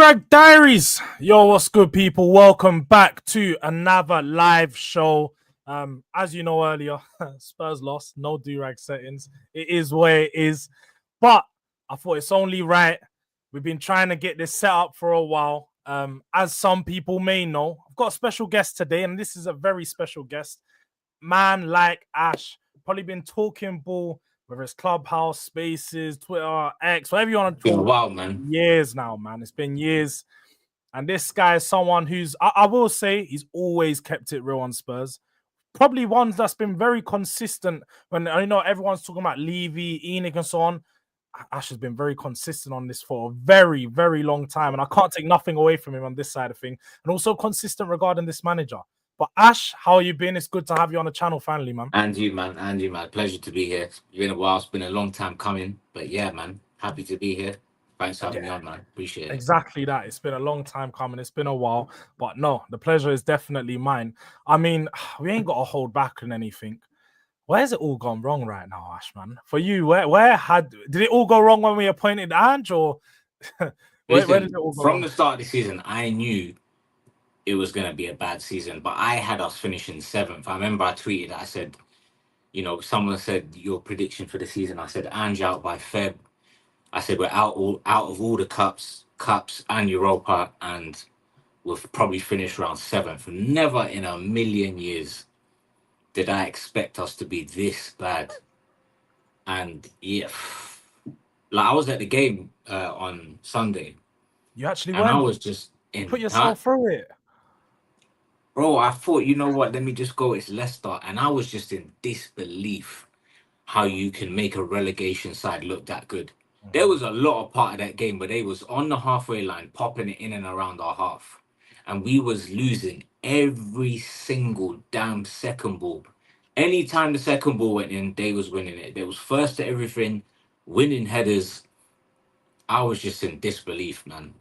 Durag Diaries. Yo, what's good, people? Welcome back to another live show. As you know earlier, Spurs lost, no Durag settings. It is where it is. But I thought it's only right. We've been trying to get this set up for a while. As some people may know, I've got a special guest today, and this is a very special guest. ManLikeAsh. Probably been talking ball, whether it's Clubhouse, Spaces, Twitter, X, whatever you want to Been a talk. while, man. Years now, man. It's been years. And this guy is someone who's, I will say, he's always kept it real on Spurs. Probably one that's been very consistent when I know everyone's talking about Levy, Enoch, and so on. Ash has been very consistent on this for a very, very long time. And I can't take nothing away from him on this side of thing. And also consistent regarding this manager. But Ash, how you been? It's good to have you on the channel finally, man. And you, man. Pleasure to be here. It's been a while. It's been a long time coming. But yeah, man. Happy to be here. Thanks for having me on, man. Appreciate it. Exactly that. It's been a long time coming. It's been a while. But no, the pleasure is definitely mine. I mean, we ain't got to hold back on anything. Where's it all gone wrong right now, Ash, man? For you, did it all go wrong when we appointed Ange, or where did it all go from wrong? the start of the season, I knew it was going to be a bad season, but I had us finishing 7th. I remember I tweeted, I said, someone said your prediction for the season. I said Ange out by Feb. I said we're out of all the cups and Europa, and we'll probably finish around 7th. Never in a million years did I expect us to be this bad. And yeah, like I was at the game on Sunday. You actually and I went. was just in Put yourself through it. Bro, I thought, you know what, let me just go, it's Leicester. And I was just in disbelief how you can make a relegation side look that good. There was a lot of part of that game where they was on the halfway line, popping it in and around our half. And we was losing every single damn second ball. Anytime the second ball went in, they was winning it. They was first to everything, winning headers. I was just in disbelief, man.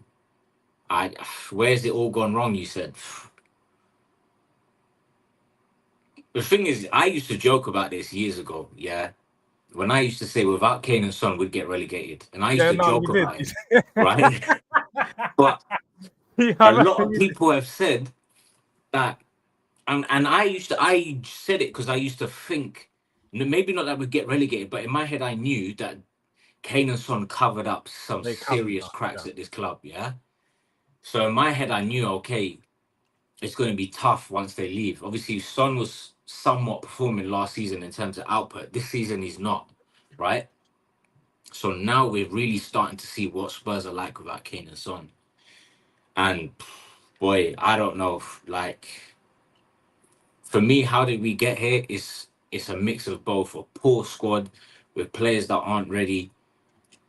Where's it all gone wrong, you said? The thing is, I used to joke about this years ago, yeah? When I used to say without Kane and Son, we'd get relegated. And I used to joke about it, right? But a lot of people have said that, and I said it because I used to think, maybe not that we'd get relegated, but in my head I knew that Kane and Son covered up some serious cracks at this club, yeah? So in my head I knew, okay, it's going to be tough once they leave. Obviously, Son was somewhat performing last season in terms of output. This season, he's not, right? So now we're really starting to see what Spurs are like without Kane and Son. And boy, I don't know. Like, for me, how did we get here? It's a mix of both a poor squad with players that aren't ready.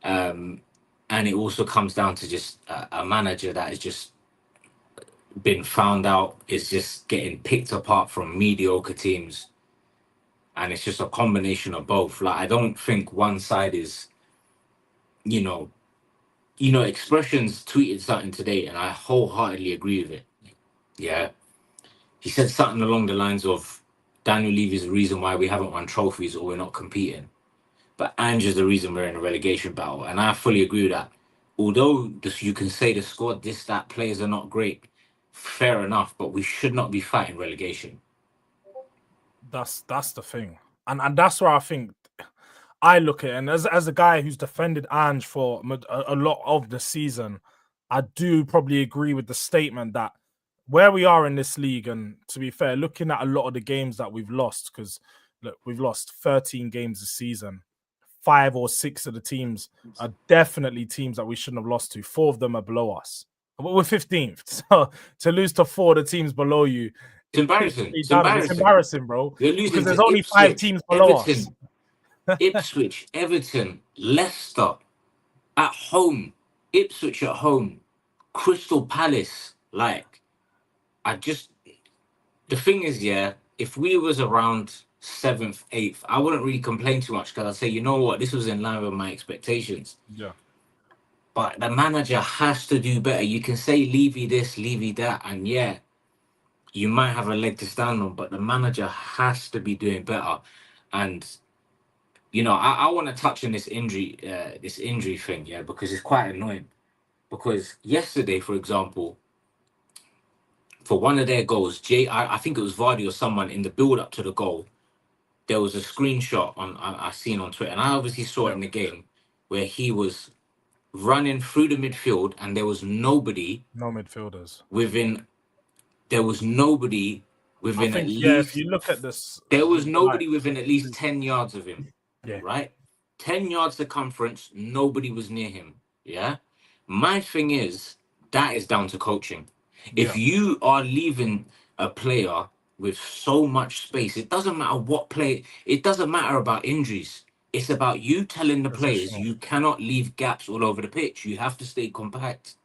And it also comes down to just a manager that is just been found out is just getting picked apart from mediocre teams, and it's just a combination of both. Like, I don't think one side is, Expressions tweeted something today, and I wholeheartedly agree with it. Yeah, he said something along the lines of Daniel Levy is the reason why we haven't won trophies or we're not competing, but Ange is the reason we're in a relegation battle, and I fully agree with that. Although you can say the squad, that players are not great, fair enough, but we should not be fighting relegation. That's the thing, and that's where I think I look at it. And as a guy who's defended Ange for a lot of the season, I do probably agree with the statement that where we are in this league, and to be fair, looking at a lot of the games that we've lost, because look, we've lost 13 games this season. 5 or 6 of the teams are definitely teams that we shouldn't have lost to. 4 of them are below us. We're 15th. So to lose to 4 of the teams below you, it's embarrassing. It's embarrassing, bro. You're losing because there's to only Ipswich, 5 teams below Everton, us. Ipswich, Everton, Leicester at home, Ipswich at home, Crystal Palace. Like, the thing is, yeah, if we was around 7th, 8th, I wouldn't really complain too much because I'd say, you know what, this was in line with my expectations. Yeah. But the manager has to do better. You can say Levy this, Levy that, and yeah, you might have a leg to stand on, but the manager has to be doing better. And I want to touch on this injury thing, yeah, because it's quite annoying. Because yesterday, for example, for one of their goals, I think it was Vardy or someone in the build-up to the goal, there was a screenshot I seen on Twitter, and I obviously saw it in the game, where he was running through the midfield, and there was nobody. No midfielders. There was nobody I within at think, yeah, if least. you look at this, There was like, nobody within at least 10 yards of him. yeah, Right? 10 yards circumference, nobody was near him. Yeah. My thing is, that is down to coaching. If yeah, you are leaving a player with so much space, it doesn't matter what play, it doesn't matter about injuries. It's about you telling the players positional. you cannot leave gaps all over the pitch. You have to stay compact.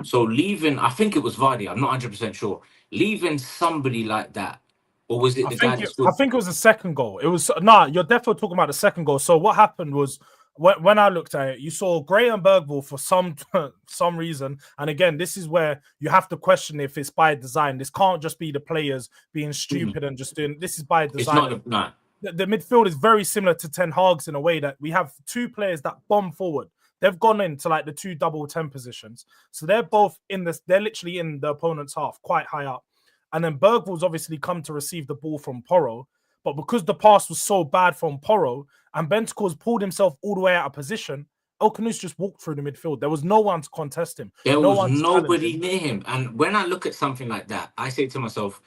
So leaving, I think it was Vardy, I'm not 100% sure. Leaving somebody like that, or was it I the guy think that it, I stood? think it was the second goal. It was nah. You're definitely talking about the second goal. So what happened was when I looked at it, you saw Gray and Bergvall for some reason. And again, this is where you have to question if it's by design. This can't just be the players being stupid and just doing. This is by It's design. not, no. The midfield is very similar to Ten Hag's in a way that we have two players that bomb forward. They've gone into like the two double 10 positions. So they're both in this, they're literally in the opponent's half, quite high up. And then Bergvall's obviously come to receive the ball from Porro. But because the pass was so bad from Porro and Bentancur's pulled himself all the way out of position, El Khanous just walked through the midfield. There was no one to contest him. There No was one to challenge nobody him. near him. And when I look at something like that, I say to myself,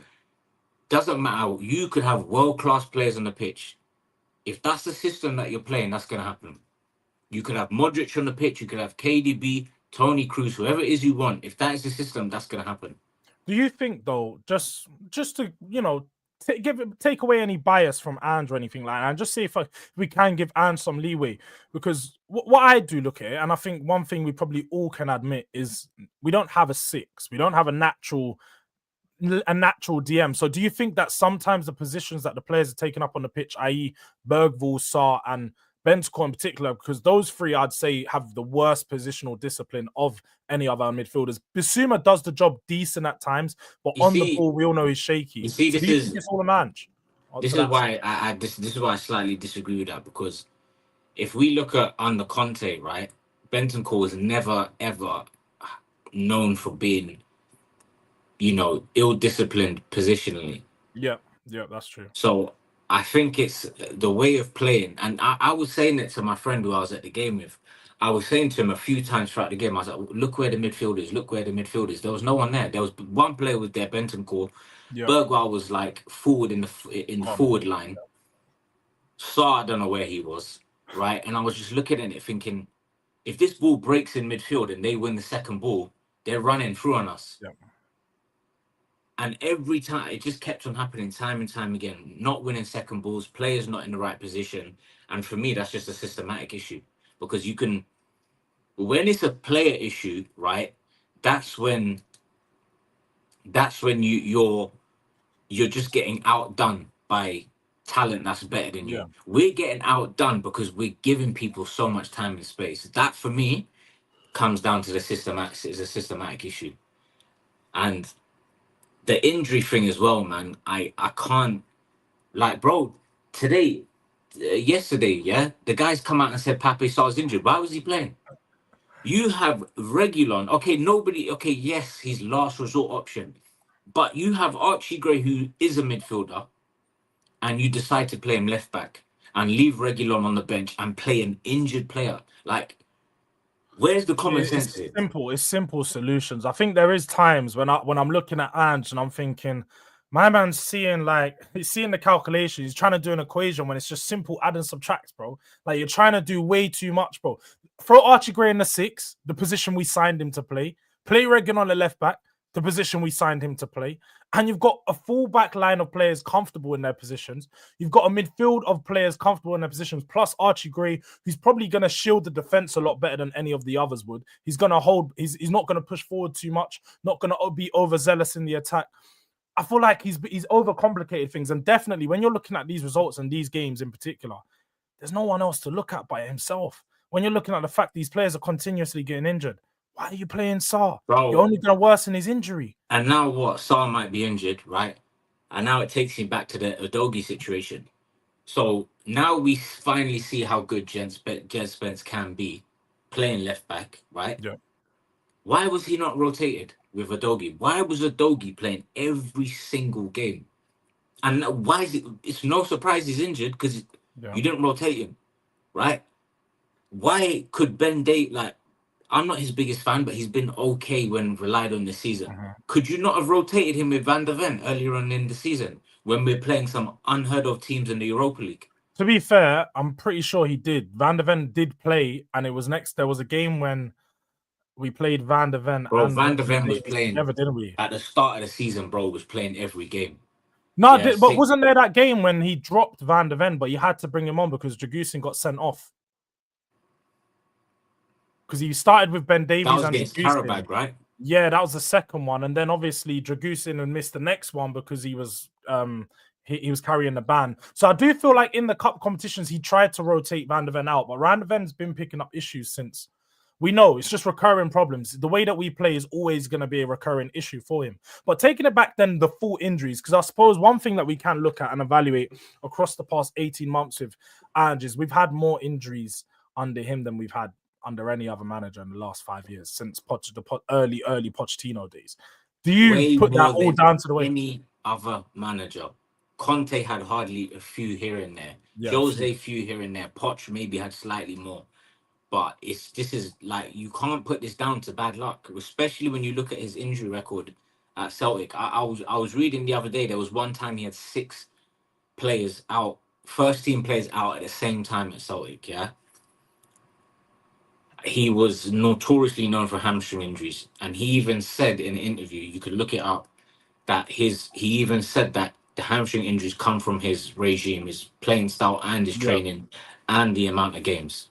doesn't matter. You could have world-class players on the pitch. If that's the system that you're playing, that's going to happen. You could have Modric on the pitch. You could have KDB, Tony Cruz, whoever it is you want. If that is the system, that's going to happen. Do you think though, just to take away any bias from Ange or anything like that, and just see if we can give Ange some leeway? Because what I do look at it, and I think one thing we probably all can admit is we don't have a six. We don't have a natural DM. So do you think that sometimes the positions that the players are taking up on the pitch, i.e. Bergvall, Sarr, and Bentancur in particular, because those three I'd say have the worst positional discipline of any of our midfielders. Bissouma does the job decent at times, but on the ball we all know he's shaky. So do you think it's all a match? This is why this is why I slightly disagree with that, because if we look at under Conte, right, Bentancur was never ever known for being, ill-disciplined positionally. Yeah, that's true. So I think it's the way of playing. And I was saying it to my friend who I was at the game with. I was saying to him a few times throughout the game, I was like, look where the midfield is. Look where the midfield is. There was no one there. There was one player was there, Bentancur. Yeah. Bergwijn was like forward in the forward line. Sarr, I don't know where he was, right? And I was just looking at it thinking, if this ball breaks in midfield and they win the second ball, they're running through on us. Yeah. And every time, it just kept on happening time and time again. Not winning second balls, players not in the right position. And for me, that's just a systematic issue. Because when it's a player issue, right, that's when you're just getting outdone by talent that's better than you. Yeah. We're getting outdone because we're giving people so much time and space. That, for me, comes down to it's a systematic issue. And the injury thing as well, man. I can't, like, bro. Yesterday, yeah, the guys come out and said Pape Sarr's injured. Why was he playing? You have Regulon. Okay, yes, he's last resort option, but you have Archie Gray, who is a midfielder, and you decide to play him left back and leave Regulon on the bench and play an injured player. Like, where's the common sense? It's simple solutions. I think there is times when I'm looking at Ange and I'm thinking, my man's he's seeing the calculation. He's trying to do an equation when it's just simple add and subtract, bro. Like, you're trying to do way too much, bro. Throw Archie Gray in the 6, the position we signed him to play. Play Regan on the left back, the position we signed him to play. And you've got a full back line of players comfortable in their positions. You've got a midfield of players comfortable in their positions, plus Archie Gray, who's probably going to shield the defense a lot better than any of the others would. He's going to hold, he's not going to push forward too much, not going to be overzealous in the attack. I feel like he's overcomplicated things. And definitely, when you're looking at these results and these games in particular, there's no one else to look at but himself. When you're looking at the fact these players are continuously getting injured, why are you playing Sarr? Bro, you're only going to worsen his injury. And now what? Sarr might be injured, right? And now it takes me back to the Udogie situation. So now we finally see how good Jens Spence can be playing left back, right? Yeah. Why was he not rotated with Udogie? Why was Udogie playing every single game? And why is it? It's no surprise he's injured because you didn't rotate him, right? Why could Ben Day like? I'm not his biggest fan, but he's been okay when relied on this season. Could you not have rotated him with Van der Ven earlier on in the season when we're playing some unheard of teams in the Europa League? To be fair, I'm pretty sure he did. Van der Ven did play, and it was next. There was a game when we played Van der Ven Bro, and Van der Ben Ven was Davies playing together, didn't we? at the start of the season, bro, was playing every game. No, but wasn't there that game when he dropped Van der Ven, but you had to bring him on because Dragusin got sent off? Because he started with Ben Davies that was and against Dragusin. Karabag, right? Yeah, that was the second one. And then obviously Dragusin and missed the next one because he was he was carrying the ban. So I do feel like in the cup competitions, he tried to rotate Van der Ven out, but Van der Ven's been picking up issues since. We know it's just recurring problems. The way that we play is always going to be a recurring issue for him. But taking it back then, the full injuries, because I suppose one thing that we can look at and evaluate across the past 18 months with Ange is we've had more injuries under him than we've had under any other manager in the last 5 years since the early Pochettino days. Do you put that all down to the way any other manager? Conte had hardly a few here and there. Yeah, Jose few here and there. Poch maybe had slightly more. But this is like you can't put this down to bad luck, especially when you look at his injury record at Celtic. I was reading the other day there was one time he had 6 players out, first team players out at the same time at Celtic. Yeah, he was notoriously known for hamstring injuries, and he even said in an interview, you could look it up, that he even said that the hamstring injuries come from his regime, his playing style, and his training, and the amount of games.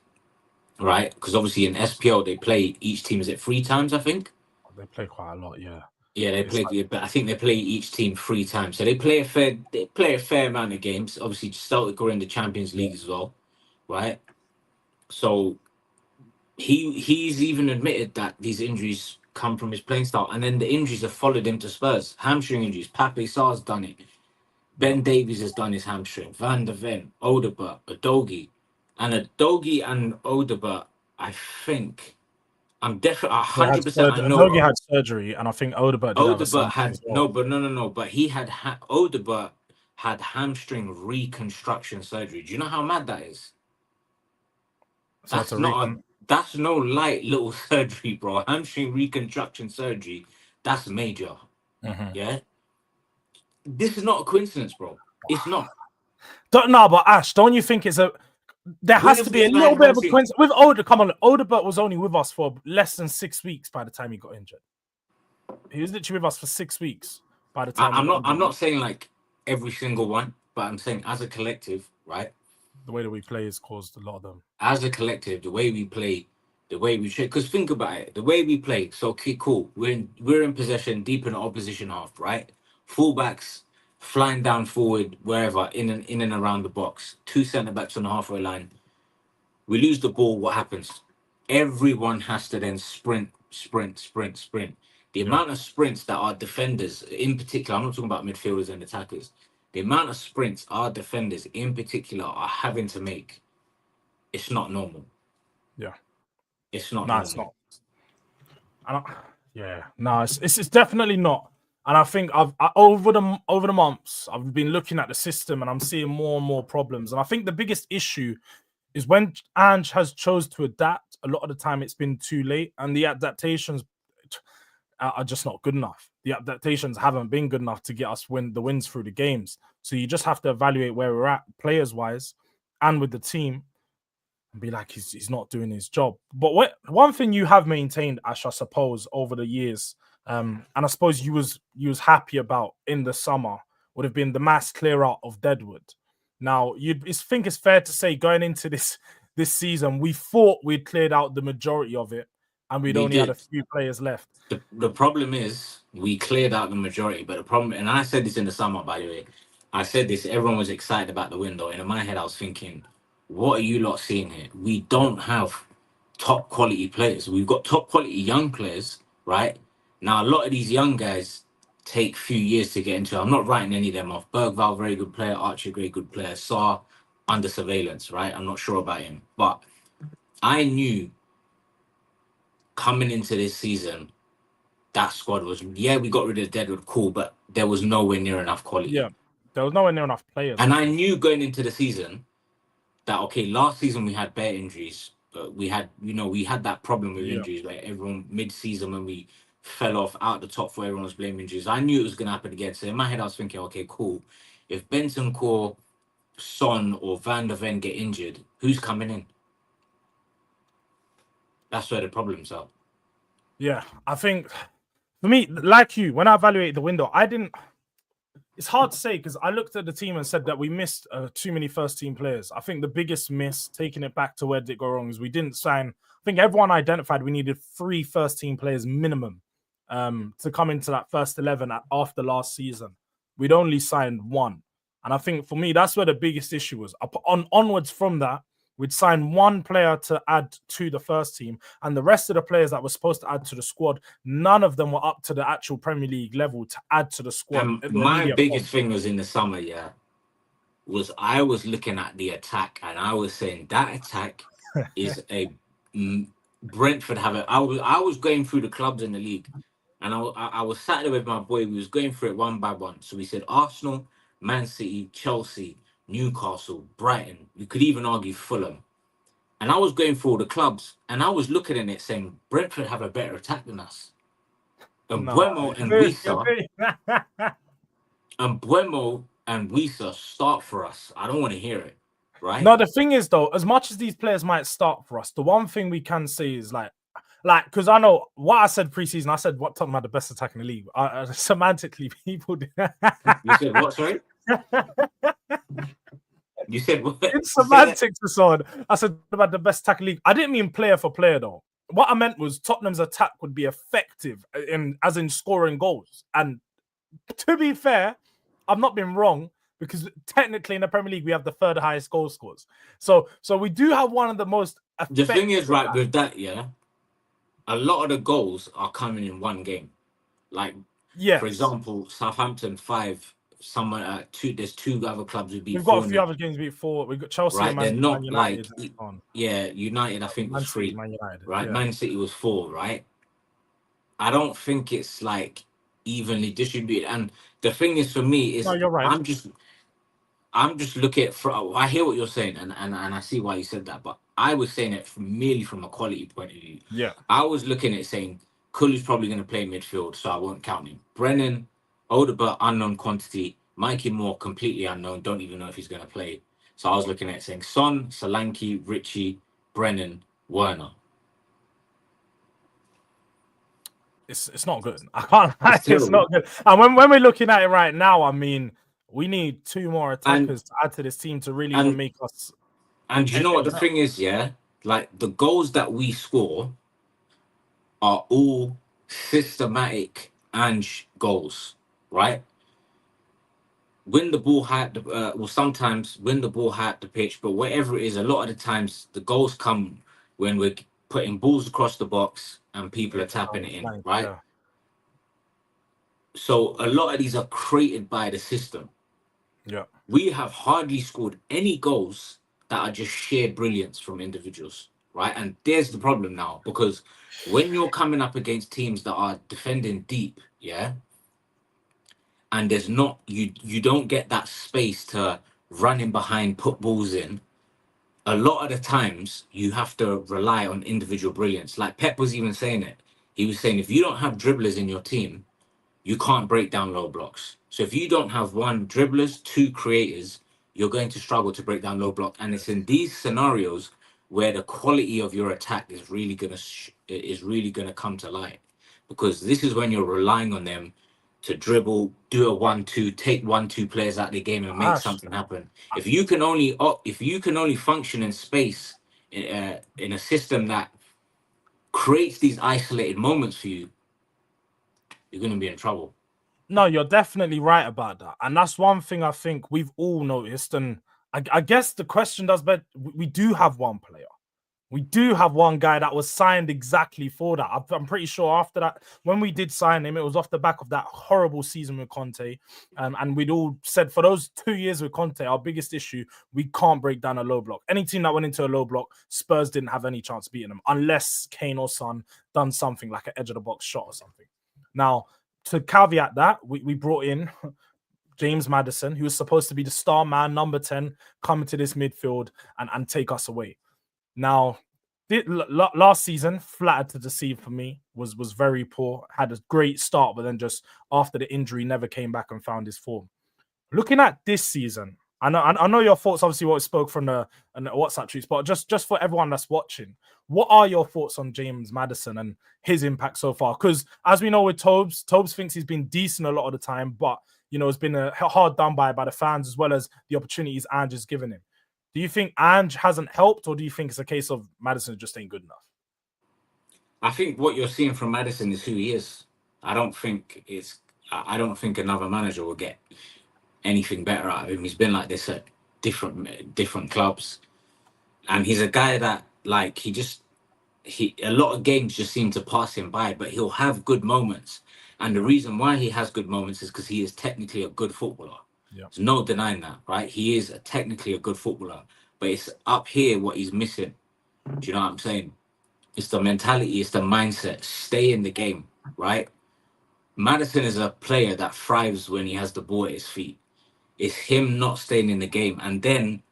Right, because obviously in SPL they play each team, is it 3 times? I think they play quite a lot. Yeah, they play. But I think they play each team 3 times, so they play a fair amount of games. Obviously, Celtic are in the Champions League as well, right? So he's even admitted that these injuries come from his playing style, and then the injuries have followed him to Spurs. Hamstring injuries. Pape Sarr's done it. Ben Davies has done his hamstring. Van der Ven, Odegaard, Udogie, and Odegaard. I think I'm definitely 100%. I know Udogie had surgery, and I think Odegaard did have a surgery had as well. no. But he had Odegaard had hamstring reconstruction surgery. Do you know how mad that is? So that's no light little surgery, bro. Hamstring reconstruction surgery. That's major. Yeah. This is not a coincidence, bro. It's not. But Ash, don't you think there has to be a little bit of a coincidence with Odegaard? Come on, Odegaard was only with us for less than 6 weeks by the time he got injured. He was literally with us for 6 weeks by the time. I'm not saying like every single one, but I'm saying as a collective, right? The way that we play has caused a lot of them. As a collective, the way we play, the way we trade. Because think about it, the way we play. So okay, cool. We're in possession, deep in the opposition half, right? Fullbacks flying down forward, wherever, in and around the box. 2 centre backs on the halfway line. We lose the ball. What happens? Everyone has to then sprint. The amount of sprints that our defenders, in particular, I'm not talking about midfielders and attackers. The amount of sprints our defenders, in particular, are having to make, it's not normal. Yeah, it's not. No, it's not. It's definitely not. And I think over the months I've been looking at the system and I'm seeing more and more problems. And I think the biggest issue is when Ange has chose to adapt. A lot of the time it's been too late, and the adaptations are just not good enough. The adaptations haven't been good enough to get us the wins through the games. So you just have to evaluate where we're at players wise and with the team and be like, he's not doing his job. But one thing you have maintained, Ash, I suppose, over the years, and I suppose you was happy about in the summer, would have been the mass clear out of Deadwood. Now, think it's fair to say going into this season, we thought we'd cleared out the majority of it, and we'd only had a few players left. The problem is we cleared out the majority, but the problem, and I said this in the summer, by the way, I said this, everyone was excited about the window, and in my head I was thinking, what are you lot seeing here? We don't have top quality players. We've got top quality young players, right? Now, a lot of these young guys take a few years to get into. I'm not writing any of them off. Bergval, very good player. Archer, great good player. Saar, under surveillance, right? I'm not sure about him. But I knew coming into this season, that squad was, we got rid of Deadwood, cool, but there was nowhere near enough quality. Yeah, there was nowhere near enough players. And I knew going into the season that, okay, last season we had bare injuries. We had that problem with injuries where everyone mid-season when we fell off out the top four, everyone was blaming injuries. I knew it was going to happen again. So in my head, I was thinking, okay, cool. If Bentancur, Son, or Van der Ven get injured, who's coming in? That's where the problems are. Yeah, I think for me, like you, when I evaluated the window, it's hard to say because I looked at the team and said that we missed too many first-team players. I think the biggest miss, taking it back to where did it go wrong, is we didn't sign. I think everyone identified we needed 3 first-team players minimum to come into that first 11 after last season. We'd only signed 1. And I think for me, that's where the biggest issue was. Onwards from that, we'd sign 1 player to add to the first team, and the rest of the players that were supposed to add to the squad, none of them were up to the actual Premier League level to add to the squad. My biggest thing was in the summer, was I was looking at the attack and I was saying that attack is a Brentford have it. I was going through the clubs in the league, and I was sat there with my boy. We was going through it one by one. So we said Arsenal, Man City, Chelsea, Newcastle, Brighton. You could even argue Fulham. And I was going through all the clubs, and I was looking at it saying Brentford have a better attack than us. And Buemo and Wisa start for us. I don't want to hear it, right? No, the thing is though, as much as these players might start for us, the one thing we can say is like because I know what I said preseason. I said what Tottenham had the best attack in the league. Semantically, people did. You said what? Sorry. You said what? In semantics, Saeed, I said about the best attack in the league. I didn't mean player for player though. What I meant was Tottenham's attack would be effective as in scoring goals. And to be fair, I've not been wrong because technically in the Premier League we have the 3rd highest goal scores. So we do have one of the most. The thing is, right, with that, a lot of the goals are coming in one game. Like, for example, Southampton 5. Someone 2. There's 2 other clubs who beat. We've got a few other games beat 4. We've got Chelsea. Right, and they're not United, United I think was 3. Man United, right, Man City was 4. Right, I don't think it's like evenly distributed. And the thing is, for me, is you're right. I'm just looking at. I hear what you're saying, and I see why you said that. But I was saying it merely from a quality point of view. Yeah, I was looking at saying Cully's probably going to play midfield, so I won't count him. Brennan, Odegaard, unknown quantity. Mikey Moore, completely unknown. Don't even know if he's going to play. So I was looking at saying Son, Solanke, Richie, Brennan, Werner. It's not good. I can't lie. It's not good. And when we're looking at it right now, I mean, we need 2 more attackers to add to this team to really even make us. And you know what the thing is, like the goals that we score are all systematic Ange goals, right? Win the ball high at the, sometimes win the ball high at the pitch, but whatever it is, a lot of the times the goals come when we're putting balls across the box and people are tapping it in, right? Yeah. So a lot of these are created by the system. Yeah. We have hardly scored any goals that are just sheer brilliance from individuals, right? And there's the problem now, because when you're coming up against teams that are defending deep, and there's not, you don't get that space to run in behind, put balls in, a lot of the times you have to rely on individual brilliance. Like Pep was even saying it. He was saying, if you don't have dribblers in your team, you can't break down low blocks. So if you don't have 1 dribblers, 2 creators, you're going to struggle to break down low block. And it's in these scenarios where the quality of your attack is really gonna come to light, because this is when you're relying on them to dribble, do a 1-2, take 1-2 players out of the game and make something happen. If you can only function in space in a system that creates these isolated moments for you, you're going to be in trouble. No, you're definitely right about that. And that's one thing I think we've all noticed. And I guess the question does, but we do have 1 player. We do have one guy that was signed exactly for that. I'm pretty sure after that, when we did sign him, it was off the back of that horrible season with Conte. And we'd all said for those 2 years with Conte, our biggest issue, we can't break down a low block. Any team that went into a low block, Spurs didn't have any chance beating them unless Kane or Son done something like an edge of the box shot or something. Now, to caveat that, we brought in James Maddison, who was supposed to be the star man, number 10, coming to this midfield and take us away. Now, last season, flattered to deceive for me, was very poor. Had a great start, but then just after the injury, never came back and found his form. Looking at this season, I know your thoughts. Obviously, what spoke from the WhatsApp tweets, but just for everyone that's watching, what are your thoughts on James Maddison and his impact so far? Because as we know with Tobes thinks he's been decent a lot of the time, but it's been a hard done by the fans as well as the opportunities Ange has given him. Do you think Ange hasn't helped, or do you think it's a case of Maddison just ain't good enough? I think what you're seeing from Maddison is who he is. I don't think another manager will get anything better out of him. He's been like this at different clubs, and he's a guy that a lot of games just seem to pass him by, but he'll have good moments. And the reason why he has good moments is because he is technically a good footballer. Yeah. There's no denying that, right? He is technically a good footballer, but it's up here what he's missing. Do you know what I'm saying? It's the mentality, it's the mindset. Stay in the game, right? Maddison is a player that thrives when he has the ball at his feet. It's him not staying in the game. And then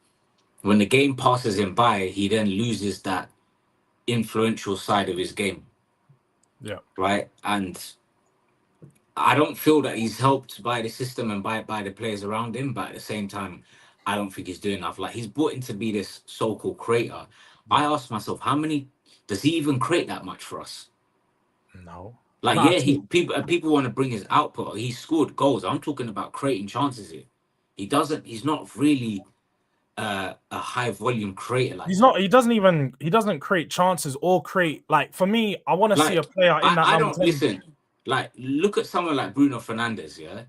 when the game passes him by, he then loses that influential side of his game. Yeah. Right? And I don't feel that he's helped by the system and by the players around him, but at the same time, I don't think he's doing enough. Like, he's brought in to be this so-called creator. I asked myself, does he even create that much for us? No. Like, people want to bring his output. He scored goals. I'm talking about creating chances here. He's not really a high volume creator. Like, he doesn't create chances or create, like, for me, I want to see a player in that I number don't 10. listen. Like, look at someone like Bruno Fernandes, yeah?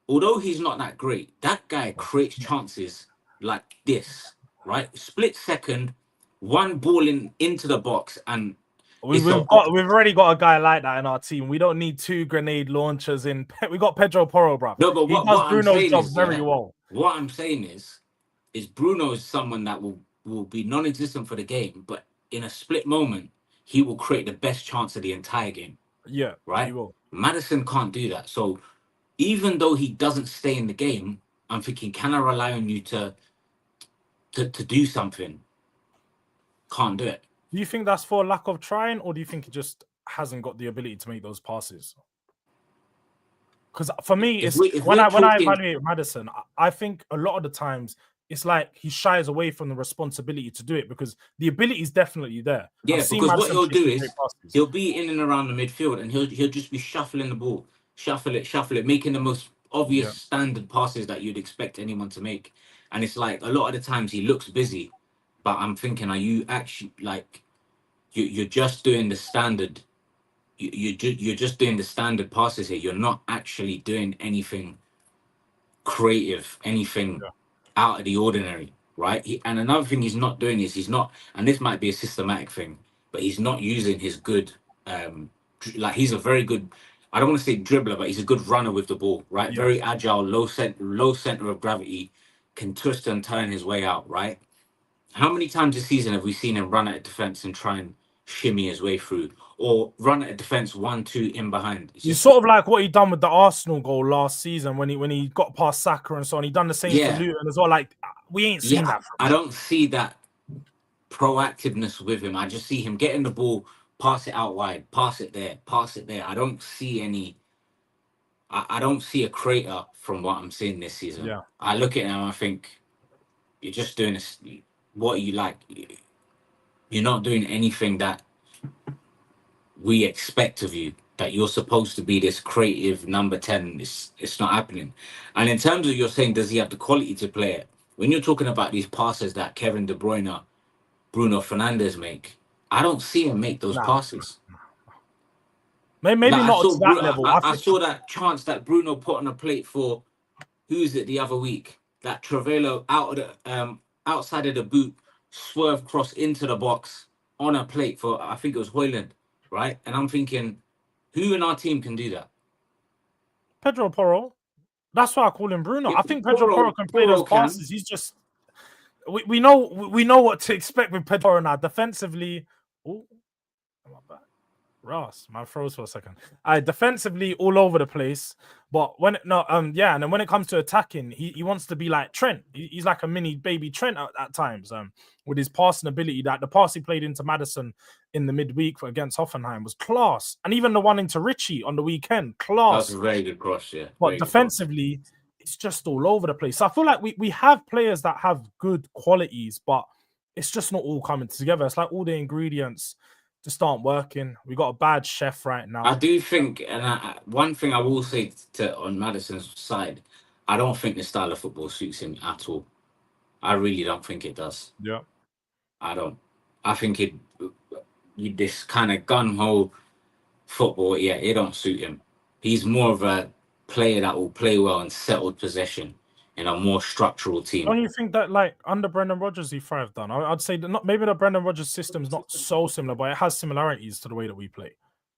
Although he's not that great, that guy creates chances like this, right? Split second, one ball into the box, and we've already got a guy like that in our team. We don't need 2 grenade launchers in. We got Pedro Porro, bro. No, but he does Bruno's job very well. What I'm saying is Bruno is someone that will be non-existent for the game, but in a split moment, he will create the best chance of the entire game. Yeah, right. He will. Maddison can't do that. So even though he doesn't stay in the game, I'm thinking, can I rely on you to do something? Can't do it. Do you think that's for lack of trying, or do you think he just hasn't got the ability to make those passes? Because for me, when I evaluate Maddison, I think a lot of the times it's like he shies away from the responsibility to do it because the ability is definitely there. Yeah, because what he'll do is he'll be in and around the midfield and he'll just be shuffling the ball, shuffle it, making the most obvious standard passes that you'd expect anyone to make. And it's like a lot of the times he looks busy, but I'm thinking, are you actually like you're just doing the standard? You're just doing the standard passes here. You're not actually doing anything creative, anything out of the ordinary, right? And another thing he's not doing is and this might be a systematic thing, but he's not using his good, like he's a very good, I don't want to say dribbler, but he's a good runner with the ball, right? Yeah. Very agile, low center of gravity, can twist and turn his way out, right? How many times this season have we seen him run at a defense and try and shimmy his way through, or run at a defense 1-2 in behind? It's sort of like what he done with the Arsenal goal last season when he got past Saka and so on. He done the same for Luton as well. Like, we ain't seen that. I don't see that proactiveness with him. I just see him getting the ball, pass it out wide, pass it there. I don't see any. I don't see a creator from what I'm seeing this season. Yeah. I look at him and I think, you're just doing this. What are you like? You're not doing anything that we expect of you, that you're supposed to be this creative number 10. It's not happening. And in terms of, you're saying, does he have the quality to play it? When you're talking about these passes that Kevin De Bruyne, Bruno Fernandes make, I don't see him make those passes. Maybe like, not to that level. I saw that chance that Bruno put on a plate for, who's it the other week? That Trevello outside of the boot, swerve cross into the box, on a plate for, I think it was Hoyland, right? And I'm thinking, who in our team can do that? Pedro Porro. That's why I call him Bruno. If I think Pedro Porro can play those passes. He's just we know what to expect with Pedro Porro now. Defensively, oh, my bad. Ross, my froze for a second. Defensively all over the place, but when and then when it comes to attacking, he wants to be like Trent. He's like a mini baby Trent at times. With his passing ability, that the pass he played into Maddison in the midweek against Hoffenheim was class, and even the one into Richie on the weekend, class. That's a very good cross, yeah. But defensively, it's just all over the place. So I feel like we have players that have good qualities, but it's just not all coming together. It's like all the ingredients just aren't working. We got a bad chef right now. I do think, and one thing I will say on Maddison's side, I don't think the style of football suits him at all. I really don't think it does. Yeah. I don't. I think this kind of gun-ho football, yeah, it don't suit him. He's more of a player that will play well in settled possession in a more structural team. Don't you think that, like, under Brendan Rodgers, he thrived on? I'd say that maybe the Brendan Rodgers system is not so similar, but it has similarities to the way that we play.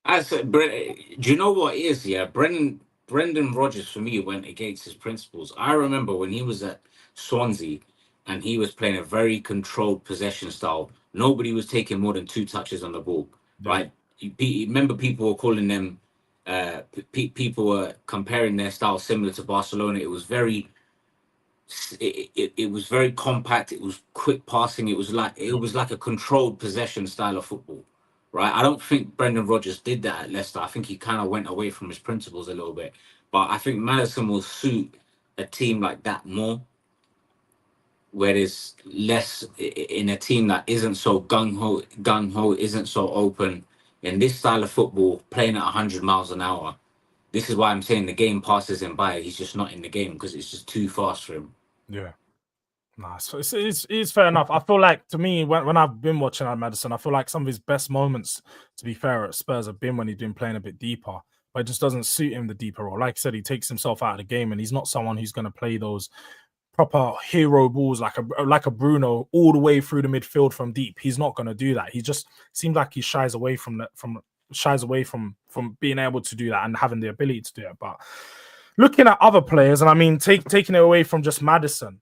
Do you know what it is? Yeah, Brendan Rodgers for me went against his principles. I remember when he was at Swansea and he was playing a very controlled possession style. Nobody was taking more than 2 touches on the ball, right? Remember, people were calling them. People were comparing their style similar to Barcelona. It was very. It was very compact. It was quick passing. It was like a controlled possession style of football, right? I don't think Brendan Rodgers did that at Leicester. I think he kind of went away from his principles a little bit. But I think Maddison will suit a team like that more, where there's less in a team that isn't so gung ho, isn't so open. In this style of football, playing at 100 miles an hour, this is why I'm saying the game passes him by. He's just not in the game because it's just too fast for him. Yeah. Nah, so it's fair enough. I feel like, to me, when I've been watching Maddison, I feel like some of his best moments, to be fair, at Spurs have been when he's been playing a bit deeper. But it just doesn't suit him, the deeper role. Like I said, he takes himself out of the game, and he's not someone who's going to play those proper hero balls like a Bruno all the way through the midfield from deep. He's not going to do that. He just seems like he shies away from being able to do that and having the ability to do it. But looking at other players, and I mean taking it away from just Maddison,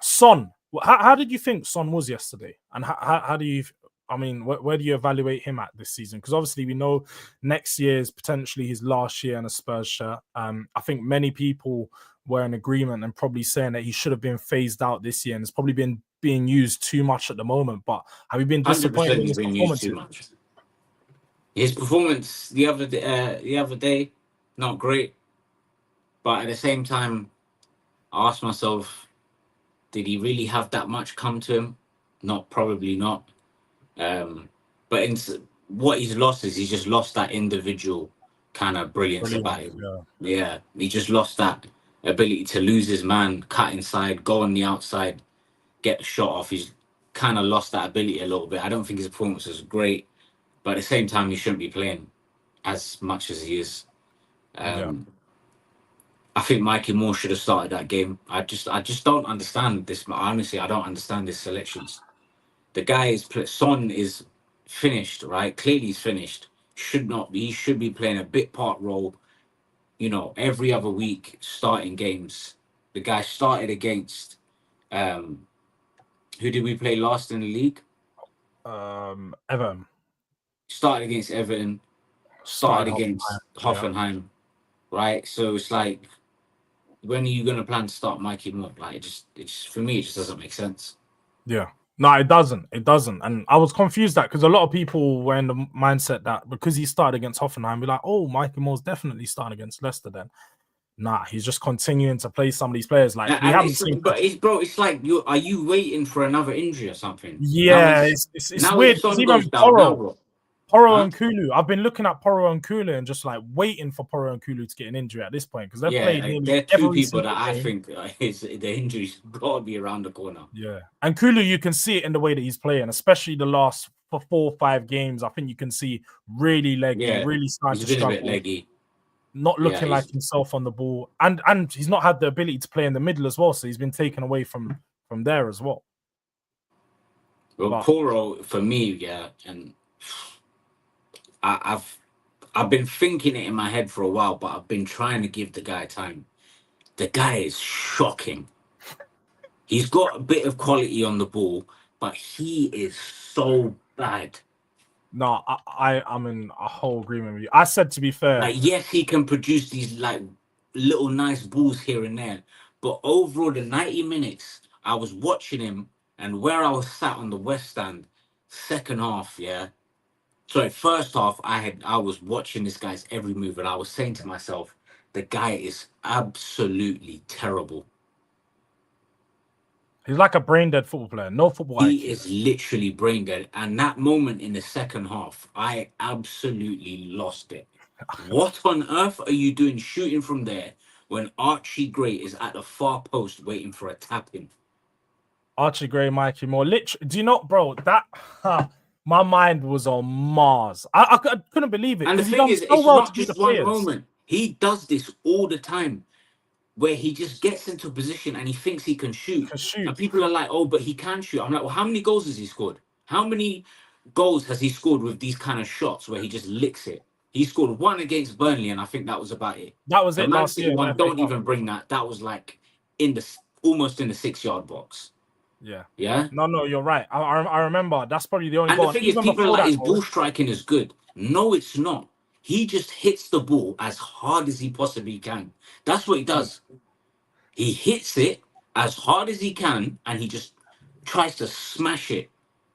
Son. How did you think Son was yesterday? And how do you? I mean, where do you evaluate him at this season? Because obviously we know next year is potentially his last year in a Spurs shirt. I think many people were in agreement and probably saying that he should have been phased out this year, and it's probably been being used too much at the moment. But have you been disappointed in his performance? Too much. His performance the other day, not great. But at the same time, I asked myself, did he really have that much come to him? Probably not. But what he's lost is he's just lost that individual kind of brilliance about him. Yeah, he just lost that ability to lose his man, cut inside, go on the outside, get the shot off. He's kind of lost that ability a little bit. I don't think his performance was great, but at the same time, he shouldn't be playing as much as he is. I think Mikey Moore should have started that game. I just don't understand this. Honestly, I don't understand his selections. The guy Son is finished, right? Clearly he's finished. He should be playing a bit part role, every other week, starting games. The guy started against who did we play last in the league? Everton. Started against Everton. Started against Hoffenheim. Right? So it's like, when are you going to plan to start Mikey Moore? Like, it just for me, it just doesn't make sense. Yeah. No, it doesn't. It doesn't. And I was confused because a lot of people were in the mindset that because he started against Hoffenheim, be like, oh, Mikey Moore's definitely starting against Leicester then. Nah, he's just continuing to play some of these players. Like, we haven't seen. But it's like, are you waiting for another injury or something? Yeah, it's weird. It's even Porro and Kulu. I've been looking at Porro and Kulu and just like waiting for Porro and Kulu to get an injury at this point because they've played. They're two people that I think the injuries got to be around the corner. Yeah, and Kulu, you can see it in the way that he's playing, especially the last 4 or 5 games. I think you can see really leggy, really starting to struggle. A bit leggy. Not looking like himself on the ball, and he's not had the ability to play in the middle as well. So he's been taken away from there as well. Well, But Poro for me, yeah, and I've been thinking it in my head for a while, but I've been trying to give the guy time. The guy is shocking. He's got a bit of quality on the ball, but he is so bad. no, I'm in a whole agreement with you. I said, to be fair, Like, yes, he can produce these like little nice balls here and there, but overall, the 90 minutes I was watching him, and where I was sat on the West Stand, second half, yeah. Sorry, first half, I was watching this guy's every move, and I was saying to myself, the guy is absolutely terrible. he's like a brain dead football player, no football He IQ. is literally brain dead. And that moment in the second half, I absolutely lost it. What on earth are you doing shooting from there when Archie Gray is at the far post waiting for a tap in? Archie Gray, Mikey Moore. Literally, do you know, bro? That my mind was on Mars. I couldn't believe it And the because he thing done is, so it's well to not beat the just one players. moment. He does this all the time where he just gets into a position and he thinks he can He shoot. can shoot. And people are like, oh, but he can shoot. I'm like, well, how many goals has he scored? How many goals has he scored with these kind of shots where he just licks it? He scored one against Burnley, and I think that was about it. That was The it Man last year City in the one, FA don't Cup. even bring that. That was like in the almost in the 6 yard box. Yeah. Yeah. No, you're right. I remember. That's probably the only And the goal. And thing is, even people are before like, that his ball goal, striking is good. No, it's not. He just hits the ball as hard as he possibly can. That's what he yeah. does. He hits it as hard as he can and he just tries to smash it.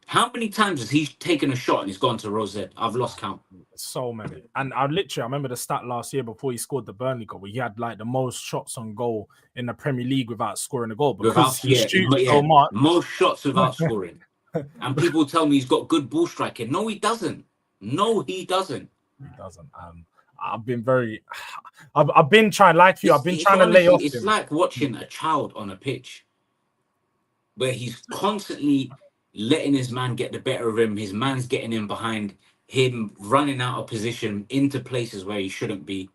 How many times has he taken a shot and he's gone to Rosette? I've lost count. So many. And I remember the stat last year before he scored the Burnley goal, where he had like the most shots on goal in the Premier League without scoring a goal because Without, he yeah, shoots so yeah, much. most shots without scoring. And people tell me he's got good ball striking. No, he doesn't. No, he doesn't. He doesn't. I've been very, I've been trying, like you, I've been It's trying to lay honestly, off it's him. like watching a child on a pitch where he's constantly letting his man get the better of him. His man's getting in behind him, running out of position into places where he shouldn't be.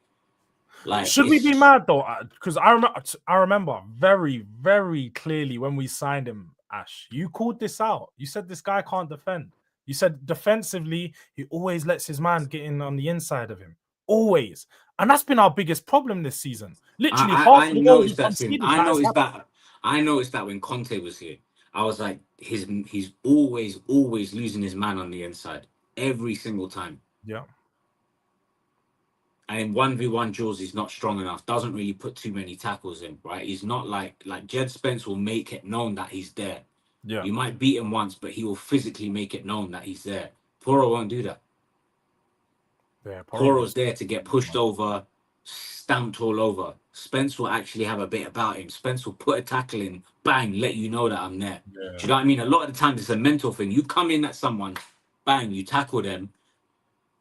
Like, Should we be it's mad though? Because I remember very, very clearly when we signed him, Ash. You called this out. You said this guy can't defend. You said defensively, he always lets his man get in on the inside of him. Always. And that's been our biggest problem this season. Literally, half I of the goals we noticed that since conceded, that has happened. I noticed that when Conte was here. I was like, he's always losing his man on the inside every single time. Yeah. And in 1v1 duels, he's not strong enough. Doesn't really put too many tackles in, right? He's not like Jed Spence will make it known that he's there. Yeah. You might beat him once, but he will physically make it known that he's there. Poro won't do that. Yeah. Poro's there to get pushed over, stamped all over. Spence will actually have a bit about him. Spence will put a tackle in, bang, let you know that I'm there. Yeah. Do you know what I mean? A lot of the times it's a mental thing. You come in at someone, bang, you tackle them.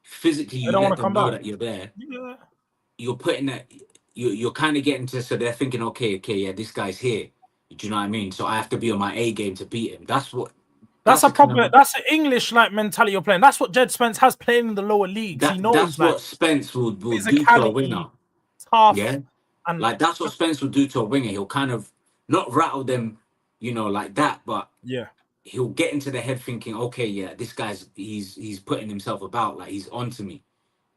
Physically, They you don't want let to them come know back. that you're there. Yeah. You're putting that. You're kind of getting to, so they're thinking, okay, yeah, this guy's here. Do you know what I mean? So I have to be on my A game to beat him. That's what. That's That's a the kind problem. of That's an English like mentality you're playing. That's what Jed Spence has playing in the lower leagues. He knows that's like what Spence will do to a physicality, winger. tough, Yeah. and Like that's what Spence will do to a winger. He'll kind of not rattle them, like that, but yeah. he'll get into their head thinking, okay, yeah, this guy's he's putting himself about, like he's onto me.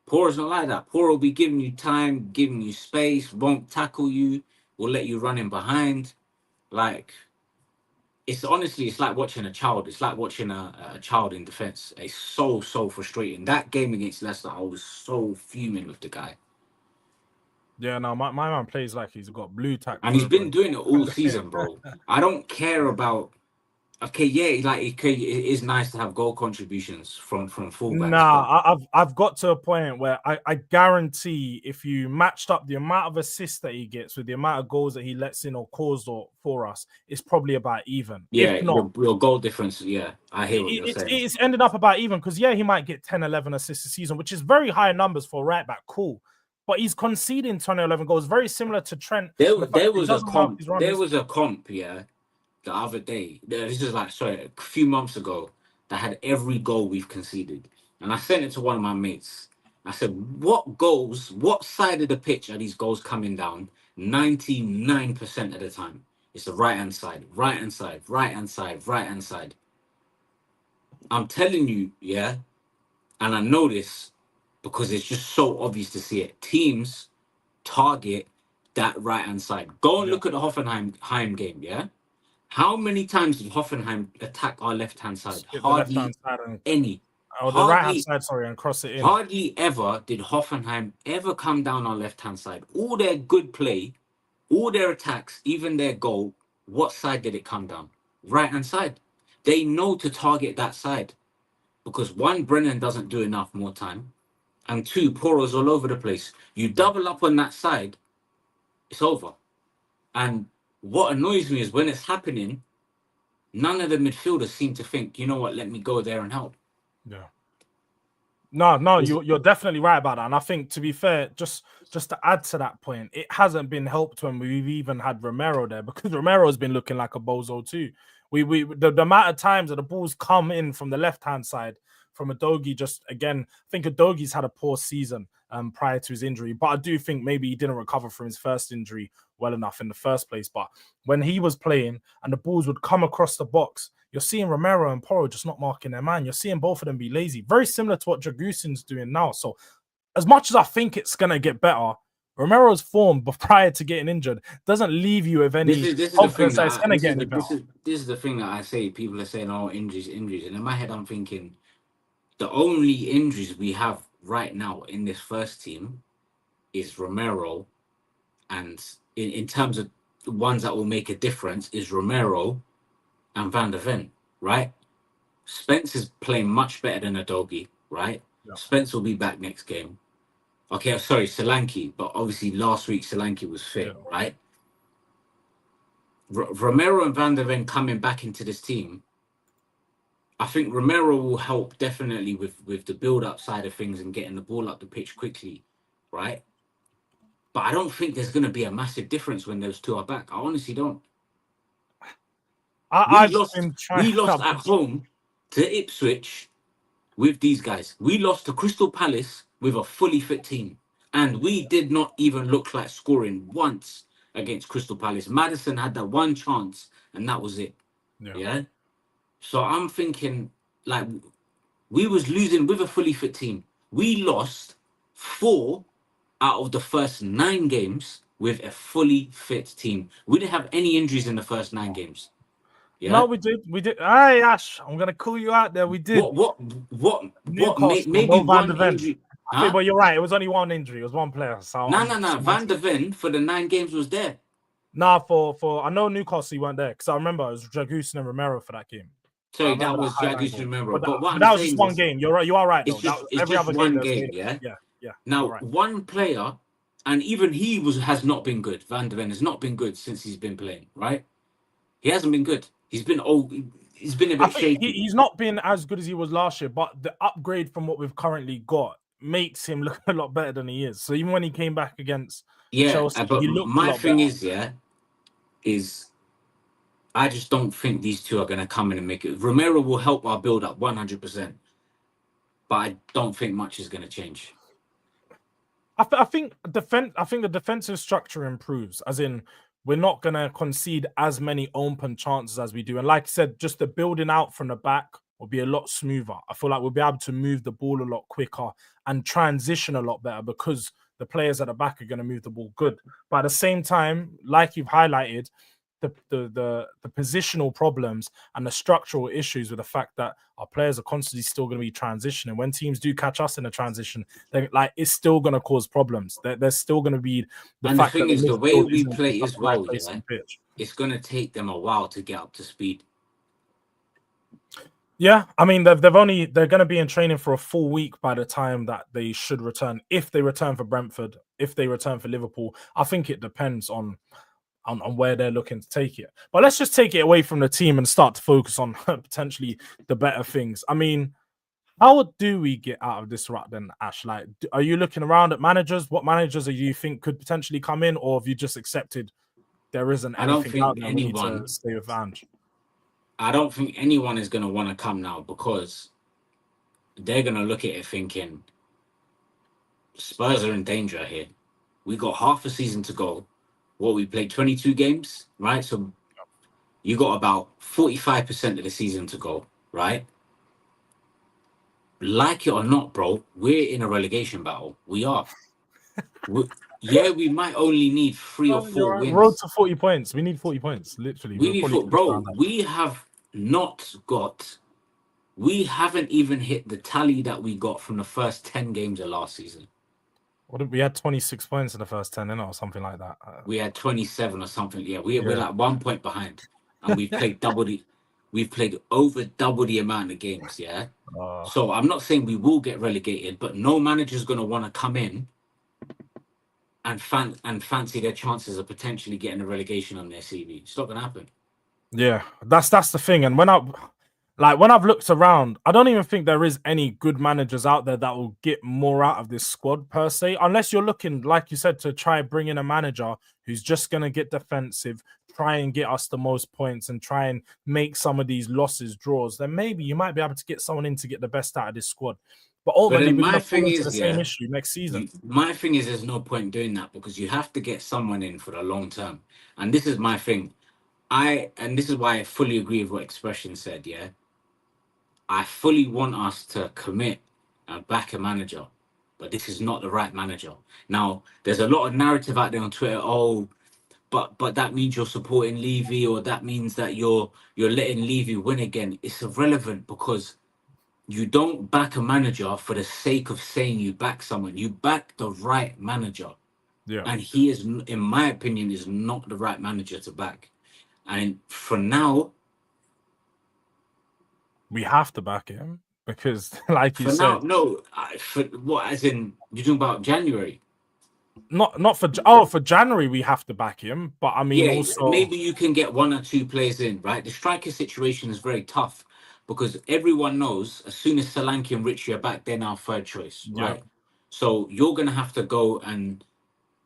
Poor's not like that. Poor will be giving you time, giving you space, won't tackle you, will let you run in behind. Like it's honestly, it's like watching a child. It's like watching a child in defense. It's so frustrating. That game against Leicester, I was so fuming with the guy. Yeah, no, my man plays like he's got blue tack And he's for been doing it all yeah. season, bro. I don't care about. Okay, yeah, like it is nice to have goal contributions from fullbacks, but Nah, I've got to a point where I guarantee if you matched up the amount of assists that he gets with the amount of goals that he lets in or caused or for us, it's probably about even. yeah, If not, your goal difference. Yeah, I hear what you're saying. it's ended up about even because yeah, he might get 10, 11 assists a season, which is very high numbers for a right back. Cool. But he's conceding 10 or 11 goals, very similar to Trent in the fact There that he was a doesn't mark comp. his There runners. was a comp. Yeah, the other day. This is like sorry, a few months ago. That had every goal we've conceded, and I sent it to one of my mates. I said, "What goals? What side of the pitch are these goals coming down? 99% of the time, it's the right hand side, right hand side, right hand side, right hand side." I'm telling you, yeah, and I know this because it's just so obvious to see it. Teams target that right hand side. Go and Yeah. look at the Hoffenheim game, yeah? How many times did Hoffenheim attack our left hand side? Hit the left hand Hardly side and any. the right hand Hardly side, sorry, and cross it in. Hardly ever did Hoffenheim ever come down our left hand side. All their good play, all their attacks, even their goal, what side did it come down? Right hand side. They know to target that side because one, Brennan doesn't do enough more time, and two, Poro's all over the place. You double up on that side, it's over. And what annoys me is when it's happening, none of the midfielders seem to think, you know what, let me go there and help. Yeah. No, you're definitely right about that. And I think, to be fair, just to add to that point, it hasn't been helped when we've even had Romero there, because Romero's been looking like a bozo too. The amount of times that the balls come in from the left hand side from Udogie, just again, I think Udogie's had a poor season prior to his injury, but I do think maybe he didn't recover from his first injury well enough in the first place. But when he was playing and the balls would come across the box, you're seeing Romero and Porro just not marking their man. You're seeing both of them be lazy. Very similar to what Dragusin's doing now. So as much as I think it's going to get better, Romero's form prior to getting injured doesn't leave you with any confidence that it's going to get any better. This is the thing that I say. People are saying, oh, injuries. And in my head, I'm thinking, the only injuries we have right now in this first team is Romero, and in terms of the ones that will make a difference is Romero and Van der Ven, right? Spence is playing much better than Udogie, right? Yeah. Spence will be back next game. Okay, sorry, Solanke, but obviously last week Solanke was fit, right? Romero and Van der Ven coming back into this team, I think Romero will help definitely with the build-up side of things and getting the ball up the pitch quickly, right? But I don't think there's going to be a massive difference when those two are back. I honestly don't. We lost at home to Ipswich with these guys. We lost to Crystal Palace with a fully fit team. And we did not even look like scoring once against Crystal Palace. Maddison had that one chance, and that was it. Yeah? So I'm thinking, like, we was losing with a fully fit team. We lost 4 out of the first 9 games with a fully fit team. We didn't have any injuries in the first 9 games. Yeah? No, we did. Hey, Ash, I'm gonna call you out there. We did. What maybe one injury. Huh? But you're right. It was only one injury. It was one player. So no. Van der Ven for the 9 games was there. Nah, for I know Newcastle weren't there because I remember it was Dragusin and Romero for that game. Sorry, that was Dragusin and Romero. But that was just one game. You're right. You are right. It's every other one game. Yeah. Now, one player, and even he has not been good. Van der Ven has not been good since he's been playing. Right? He hasn't been good. He's been a bit shaky. He's not been as good as he was last year, but the upgrade from what we've currently got makes him look a lot better than he is. So even when he came back against Chelsea, but he looked my thing is I just don't think these two are going to come in and make it. Romero will help our build up 100%, but I don't think much is going to change. I think the defensive structure improves, as in we're not going to concede as many open chances as we do. And like I said, just the building out from the back will be a lot smoother. I feel like we'll be able to move the ball a lot quicker and transition a lot better because the players at the back are going to move the ball good. But at the same time, like you've highlighted, the positional problems and the structural issues with the fact that our players are constantly still going to be transitioning. When teams do catch us in a transition, it's still going to cause problems. There's still going to be the thing is the way we play as well. It's going to take them a while to get up to speed. Yeah, I mean they're going to be in training for a full week by the time that they should return. If they return for Brentford, if they return for Liverpool, I think it depends on where they're looking to take it. But let's just take it away from the team and start to focus on potentially the better things. I mean, how do we get out of this rut then, Ash? Like, are you looking around at managers? What managers do you think could potentially come in, or have you just accepted there isn't anything out there? We need to stay with Ange. I don't think anyone is going to want to come now because they're going to look at it thinking Spurs are in danger here. We got half a season to go. We played 22 games, right? So you got about 45% of the season to go, right? like it or not, bro, we're in a relegation battle. We are. Yeah, we might only need 3 or 4 You're right. Road wins. to 40 points. We need 40 points. Literally, We we'll need probably foot, finish bro. around that. We have not got. We haven't even hit the tally that we got from the first 10 games of last season. We had 26 points in the first 10, or something like that. We had 27 or something. Yeah, we're like 1 point behind, and we've played we've played over double the amount of games. Yeah. So I'm not saying we will get relegated, but no manager's gonna want to come in and fancy their chances of potentially getting a relegation on their CV. It's not gonna happen. Yeah, that's the thing. And when I've looked around, I don't even think there is any good managers out there that will get more out of this squad per se, unless you're looking, like you said, to try bring in a manager who's just gonna get defensive, try and get us the most points, and try and make some of these losses draws. Then maybe you might be able to get someone in to get the best out of this squad. But ultimately, we're gonna fall into the same issue next season. My thing is, there's no point doing that because you have to get someone in for the long term. And this is my thing. And this is why I fully agree with what Expression said. Yeah, I fully want us to commit and back a manager, but this is not the right manager. Now, there's a lot of narrative out there on Twitter. Oh, but that means you're supporting Levy, or that means that you're letting Levy win again. It's irrelevant because you don't back a manager for the sake of saying you back someone. You back the right manager. Yeah. And he is, in my opinion, is not the right manager to back. And for now, we have to back him because, like you for said, now, no. For what? As in, you're talking about January? Not for for January we have to back him, but I mean also maybe you can get 1 or 2 players in, right? The striker situation is very tough because everyone knows as soon as Solanke and Richie are back, they're now third choice, right? Yeah. So you're gonna have to go and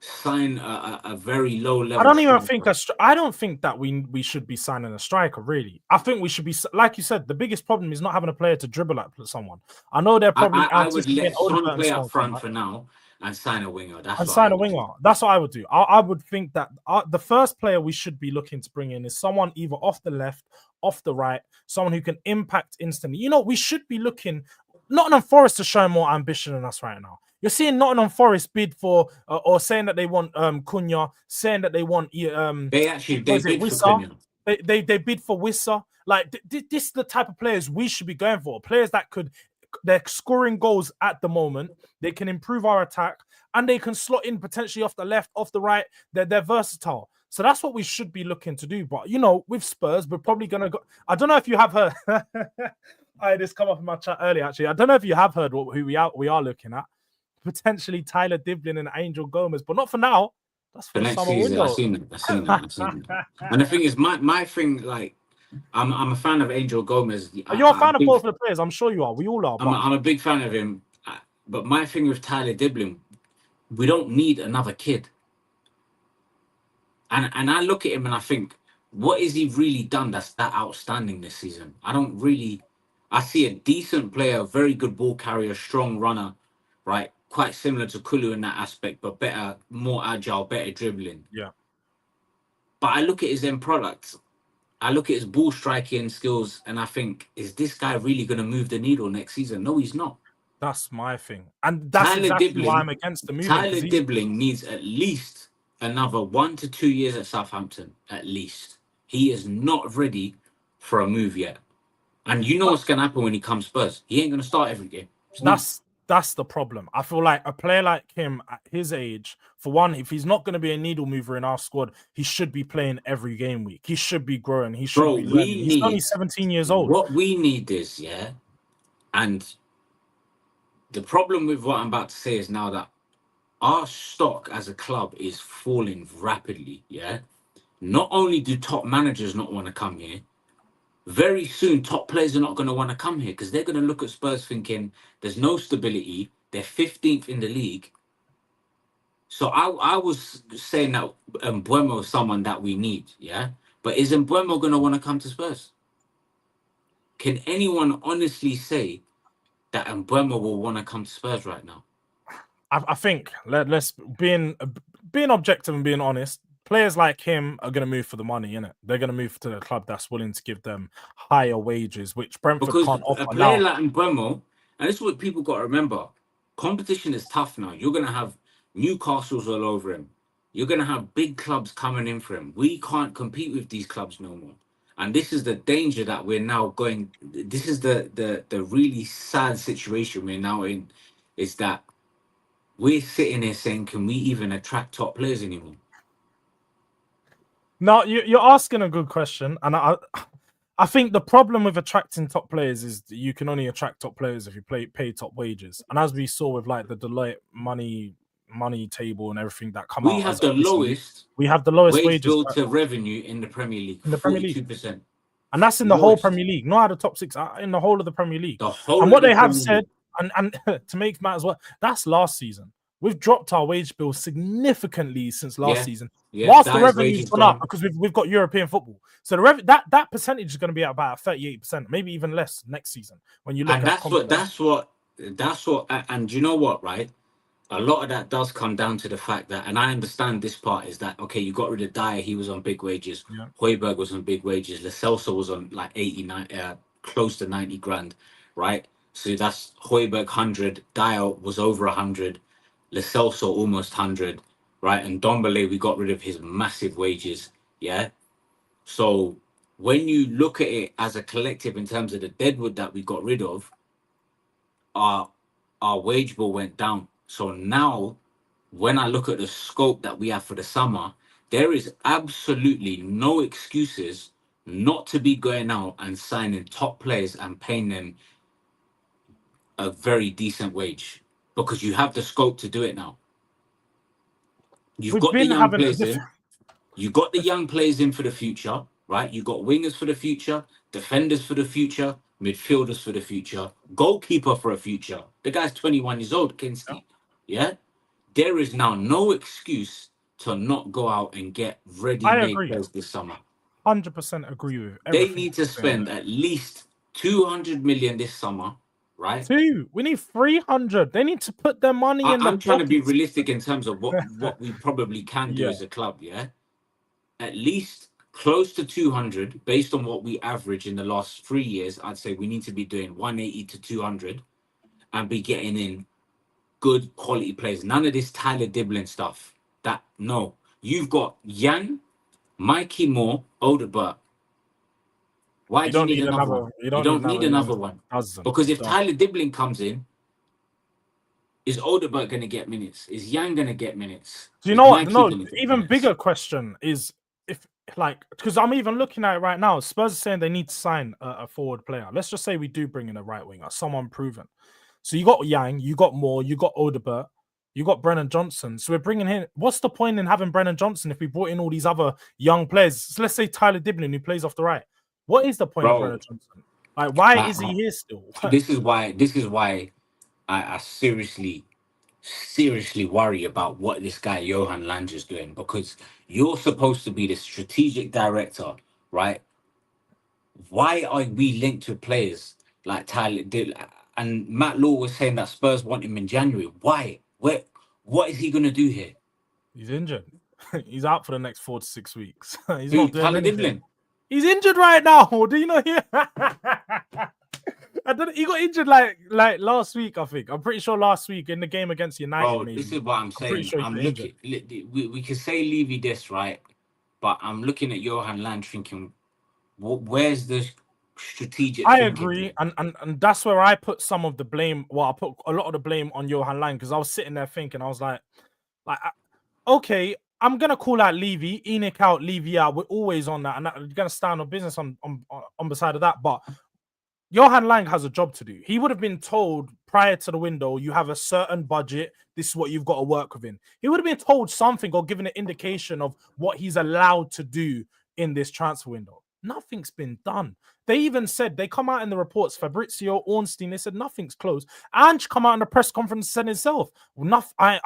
sign a very low level. I don't even think I don't think that we should be signing a striker. Really, I think we should be, like you said, the biggest problem is not having a player to dribble at someone. I know they're probably I would let Son play up front for now and sign a winger. That's and what sign I a would winger. do. That's what I would do. I would think that the first player we should be looking to bring in is someone either off the left, off the right, someone who can impact instantly. You know, we should be looking. Nottingham Forest to show more ambition than us right now. You're seeing Nottingham Forest bid for or saying that they want Cunha, saying that they want they bid for Cunha. They bid for Wissa. Like this is the type of players we should be going for. Players that they're scoring goals at the moment. They can improve our attack and they can slot in potentially off the left, off the right. They're versatile. So that's what we should be looking to do. But you know, with Spurs, we're probably gonna go. I don't know if you have heard. I had this come up in my chat earlier. Actually, I don't know if you have heard who we are looking at. Potentially Tyler Diblin and Angel Gomez, but not for now. That's for the next summer season. window. I've seen that. And the thing is, my thing, like, I'm a fan of Angel Gomez. You're a fan of both of the players. I'm sure you are. We all are. I'm a big fan of him. But my thing with Tyler Diblin, we don't need another kid. And I look at him and I think, what has he really done that's that outstanding this season? I see a decent player, very good ball carrier, strong runner, right? Quite similar to Kulu in that aspect, but better, more agile, better dribbling. Yeah. But I look at his end products. I look at his ball striking skills and I think, is this guy really going to move the needle next season? No, he's not. That's my thing. And that's exactly why I'm against the movement. Tyler Dibbling needs at least another 1 to 2 years at Southampton, at least. He is not ready for a move yet. And you know what's going to happen when he comes Spurs. He ain't going to start every game. That's the problem. I feel like a player like him at his age, for one, if he's not going to be a needle mover in our squad, he should be playing every game week. He should be growing. He should be learning. He's only 17 years old. What we need is, yeah, and the problem with what I'm about to say is now that our stock as a club is falling rapidly, yeah? Not only do top managers not want to come here, very soon top players are not going to want to come here because they're going to look at Spurs thinking there's no stability. They're 15th in the league. So I was saying that Mbeumo is someone that we need, yeah? But is Mbeumo going to want to come to Spurs? Can anyone honestly say that Mbeumo will want to come to Spurs right now? I think let's being objective and being honest. Players like him are going to move for the money, innit? They're going to move to the club that's willing to give them higher wages, which Brentford can't offer now. A player like Mbeumo, And this is what people got to remember. Competition is tough now. You're going to have Newcastle's all over him. You're going to have big clubs coming in for him. We can't compete with these clubs no more. And this is the danger that we're now going. This is the really sad situation we're now in, is that we're sitting here saying, can we even attract top players anymore? No, you're asking a good question, and I think the problem with attracting top players is that you can only attract top players if you pay top wages. And as we saw with like the Deloitte money table and everything that come We out have as the recently, lowest we have the lowest wage wages bill to revenue in the Premier League, in the Premier League. 42%. And that's in the whole Premier League, not out of the top 6, in the whole of the Premier League. The whole and what of the they have Premier said, League. and to make matters worse, that's last season. We've dropped our wage bill significantly since last season. Yeah, whilst the revenue's gone up because we've got European football. So that percentage is going to be at about 38%, maybe even less next season when you look and at that's what and you know what, right? A lot of that does come down to the fact that, and I understand this part, is that okay, you got rid of Dyer, he was on big wages. Yeah. Højbjerg was on big wages. Lo Celso was on like 89, close to 90 grand, right? So that's Højbjerg 100, Dyer was over 100, Lo Celso almost 100, right? And Dombele, we got rid of his massive wages, yeah? So when you look at it as a collective in terms of the deadwood that we got rid of, our wage bill went down. So now, when I look at the scope that we have for the summer, there is absolutely no excuses not to be going out and signing top players and paying them a very decent wage, because you have the scope to do it now. You've got the young players in. You got the young players in for the future, right? You got wingers for the future, defenders for the future, midfielders for the future, goalkeeper for a future. The guy's 21 years old, Kinski. Yeah? There is now no excuse to not go out and get ready-made players this summer. 100% agree with everything. They need to spend at least 200 million this summer, right? We need 300. They need to put their money in. I'm trying to be realistic in terms of what we probably can do as a club, yeah? At least close to 200 based on what we average in the last 3 years. I'd say we need to be doing 180 to 200 and be getting in good quality players. None of this Tyler Dibbling stuff. No. You've got Jan, Mikey Moore, Odegaard. Why do you need another one? You don't need another one. Because if Tyler Dibbling comes in, is Odegaard going to get minutes? Is Jan going to get minutes? Do you know what? No, even bigger question is, because I'm even looking at it right now, Spurs are saying they need to sign a forward player. Let's just say we do bring in a right winger, someone proven. So you got Yang, you got Moore, you got Odegaard, you got Brennan Johnson. So we're bringing in. What's the point in having Brennan Johnson if we brought in all these other young players? So let's say Tyler Dibbling, who plays off the right. What is the point of Brennan Johnson? Like, why is he here still? This is why I seriously worry about what this guy Johan Lange is doing, because you're supposed to be the strategic director, right? Why are we linked to players like Tyler? And Matt Law was saying that Spurs want him in January. Why? What is he going to do here? He's injured. He's out for the next 4 to 6 weeks. He's Who, not doing Tyler anything. Dibbling? He's injured right now. Do you know here? He got injured like last week, I think. I'm pretty sure last week in the game against United. Bro, this is what I'm saying. Sure I'm looking. We can say Levy this, right? But I'm looking at Johan Lange thinking, where's the strategic? I agree, and that's where I put some of the blame. Well, I put a lot of the blame on Johan Lange, because I was sitting there thinking, I was like, okay, I'm gonna call out Levy, Enoch out, Levy out. We're always on that, and you're gonna stand on business on the side of that. But Johan Lange has a job to do. He would have been told prior to the window, you have a certain budget. This is what you've got to work within. He would have been told something or given an indication of what he's allowed to do in this transfer window. Nothing's been done. They even said, they come out in the reports, Fabrizio, Ornstein, they said nothing's closed. Ange come out in the press conference and said himself, I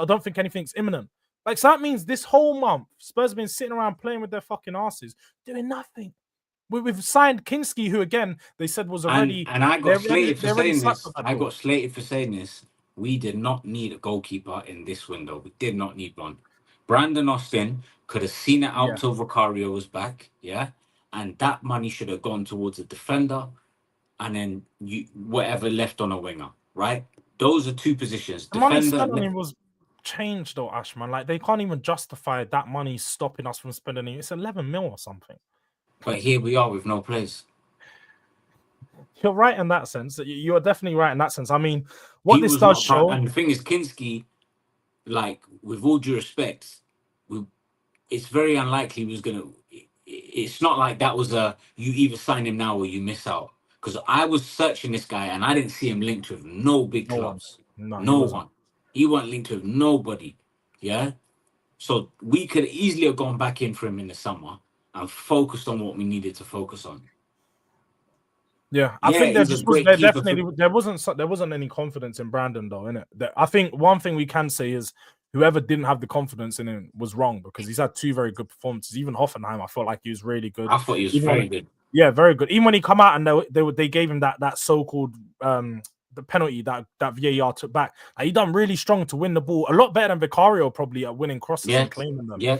don't think anything's imminent. Like, so that means this whole month, Spurs have been sitting around playing with their fucking asses, doing nothing. We've signed Kinski, who again they said was already. And I got slated for saying this. I got slated for saying this. We did not need a goalkeeper in this window. We did not need one. Brandon Austin could have seen it out till Vicario was back, yeah, and that money should have gone towards a defender and then you whatever left on a winger, right? Those are two positions. The money Defender. spent on him was changed though, Ashman. Like they can't even justify that money stopping us from spending it. It's 11 mil or something. But here we are with no players. You're right in that sense. You're definitely right in that sense. I mean, what this does show, and the thing is, Kinski, like with all due respect, it's very unlikely he was gonna. It's not like that was a you either sign him now or you miss out. Because I was searching this guy and I didn't see him linked with no big clubs. No one. He wasn't linked with nobody. Yeah. So we could easily have gone back in for him in the summer and focused on what we needed to focus on. Yeah, I think there wasn't any confidence in Brandon though, innit? I think one thing we can say is whoever didn't have the confidence in him was wrong because he's had two very good performances. Even Hoffenheim, I felt like he was really good. I thought he was very good. Yeah, very good. Even when he come out and they gave him that so-called the penalty that VAR took back. Like, he done really strong to win the ball. A lot better than Vicario probably at winning crosses and claiming them. Yeah,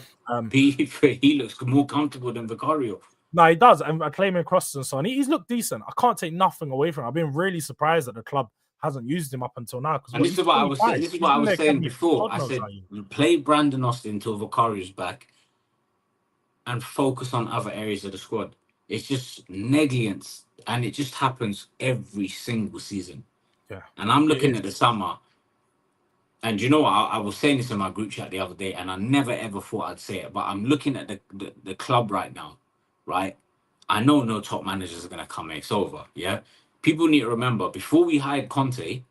he looks more comfortable than Vicario. No, he does. And claiming crosses and so on. He's looked decent. I can't take nothing away from him. I've been really surprised that the club hasn't used him up until now. And this is what I was saying. This is what I was saying before. I said, play Brandon Austin until Vicario's back and focus on other areas of the squad. It's just negligence, and it just happens every single season. Yeah. And I'm looking at the summer, and you know what? I was saying this in my group chat the other day, and I never ever thought I'd say it, but I'm looking at the club right now, right? I know no top managers are going to come in. It's over, yeah? People need to remember, before we hired Conte,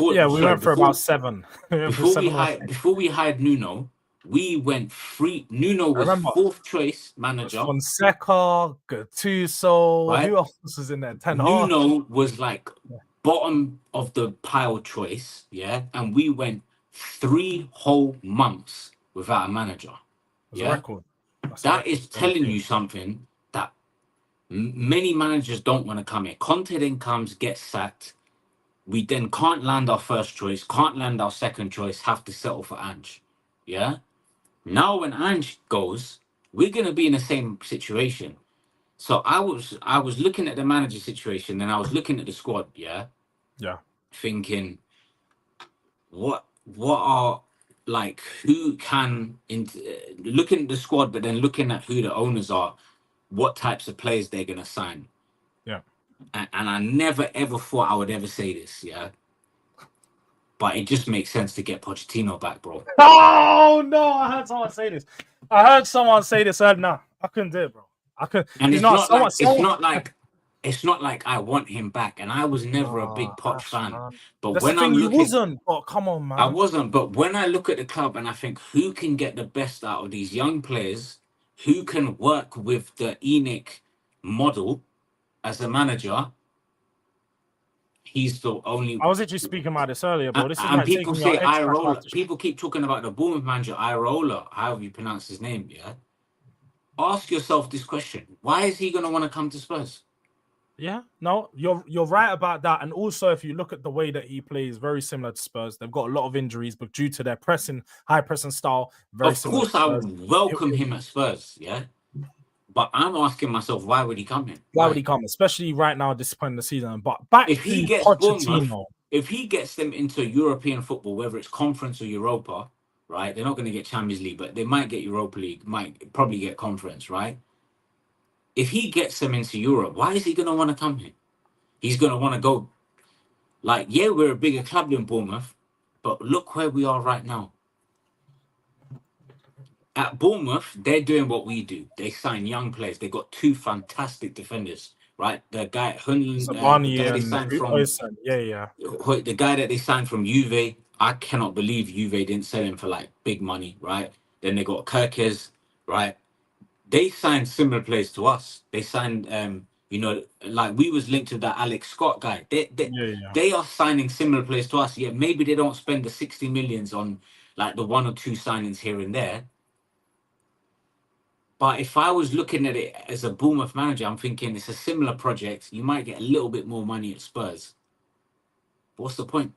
we went for about 7. Before we hired Nuno, we went free. Nuno was 4th choice manager. Fonseca, Gattuso, right? Who else was in there? Nuno was like bottom of the pile choice, yeah? And we went 3 whole months without a manager. Yeah, record. That is telling you something that many managers don't want to come in. Conte then comes, gets sacked. We then can't land our first choice, can't land our second choice, have to settle for Ange. Yeah? Now when Ange goes, we're going to be in the same situation. So I was looking at the manager situation, and I was looking at the squad, yeah? Yeah. Thinking, what are, like, who can, looking at the squad, but then looking at who the owners are, what types of players they're going to sign. Yeah. And I never, ever thought I would ever say this, yeah? But it just makes sense to get Pochettino back, bro. Oh, no, I heard someone say this. No, I couldn't do it, bro. I couldn't. And it's not like I want him back. And I was never a big Poch fan. But that's when you wasn't. Oh, come on, man. I wasn't. But when I look at the club and I think who can get the best out of these young players, who can work with the ENIC model as a manager, he's the only. I was actually speaking about this earlier, bro. This is and people say Iraola. People keep talking about the Bournemouth manager, Iraola, however you pronounce his name, yeah? Ask yourself this question. Why is he going to want to come to Spurs? Yeah, no, you're right about that. And also, if you look at the way that he plays, very similar to Spurs. They've got a lot of injuries, but due to their high pressing style, very similar. Of course, I would welcome him at Spurs, yeah? But I'm asking myself, why would he come in? Why would he come? Especially right now, at this point in the season. But back if he gets Bournemouth, if he gets them into European football, whether it's Conference or Europa, right? They're not going to get Champions League, but they might get Europa League, might probably get Conference, right? If he gets them into Europe, why is he going to want to come here? He's going to want to go, like, yeah, we're a bigger club than Bournemouth, but look where we are right now. At Bournemouth, they're doing what we do. They sign young players. They got 2 fantastic defenders, right? The guy, the guy that they signed from Juve, I cannot believe Juve didn't sell him for like big money, right? Then they got Kirkes, right? They signed similar players to us. They signed, like we was linked to that Alex Scott guy. They are signing similar players to us. Yeah, maybe they don't spend the 60 millions on like the 1 or 2 signings here and there. But if I was looking at it as a Bournemouth manager, I'm thinking it's a similar project. You might get a little bit more money at Spurs. What's the point?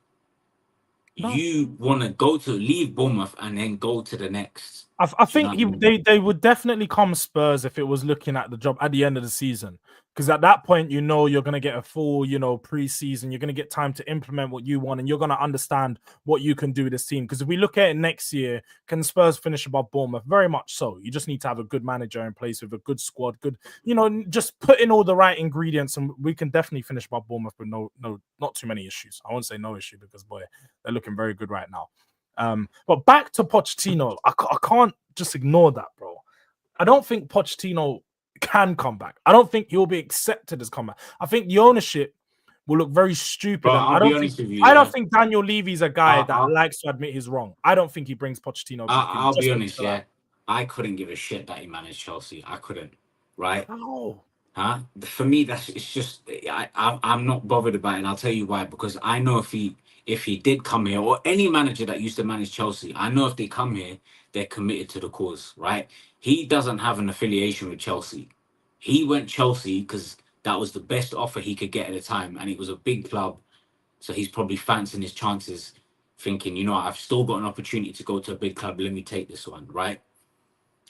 No. You want to leave Bournemouth and then go to the next. I think they would definitely come Spurs if it was looking at the job at the end of the season. Because at that point, you know, you're going to get a full, you know, preseason. You're going to get time to implement what you want, and you're going to understand what you can do with this team. Because if we look at it next year, can Spurs finish above Bournemouth? Very much so. You just need to have a good manager in place with a good squad, good, you know, just put in all the right ingredients, and we can definitely finish above Bournemouth with not too many issues. I won't say no issue because boy, they're looking very good right now. But back to Pochettino, I can't just ignore that, bro. I don't think Pochettino can come back. I don't think he'll be accepted as comeback. I think the ownership will look very stupid. Bro, And I don't think Daniel Levy's a guy that likes to admit he's wrong. I don't think he brings Pochettino back. I'll be honest, yeah. I couldn't give a shit that he managed Chelsea. I couldn't, right? How? Huh? For me, it's just I'm not bothered about it, and I'll tell you why. Because I know if he did come here, or any manager that used to manage Chelsea, I know if they come here, they're committed to the cause, right? He doesn't have an affiliation with Chelsea. He went Chelsea because that was the best offer he could get at the time, and it was a big club. So he's probably fancying his chances, thinking, you know, I've still got an opportunity to go to a big club. Let me take this one, right?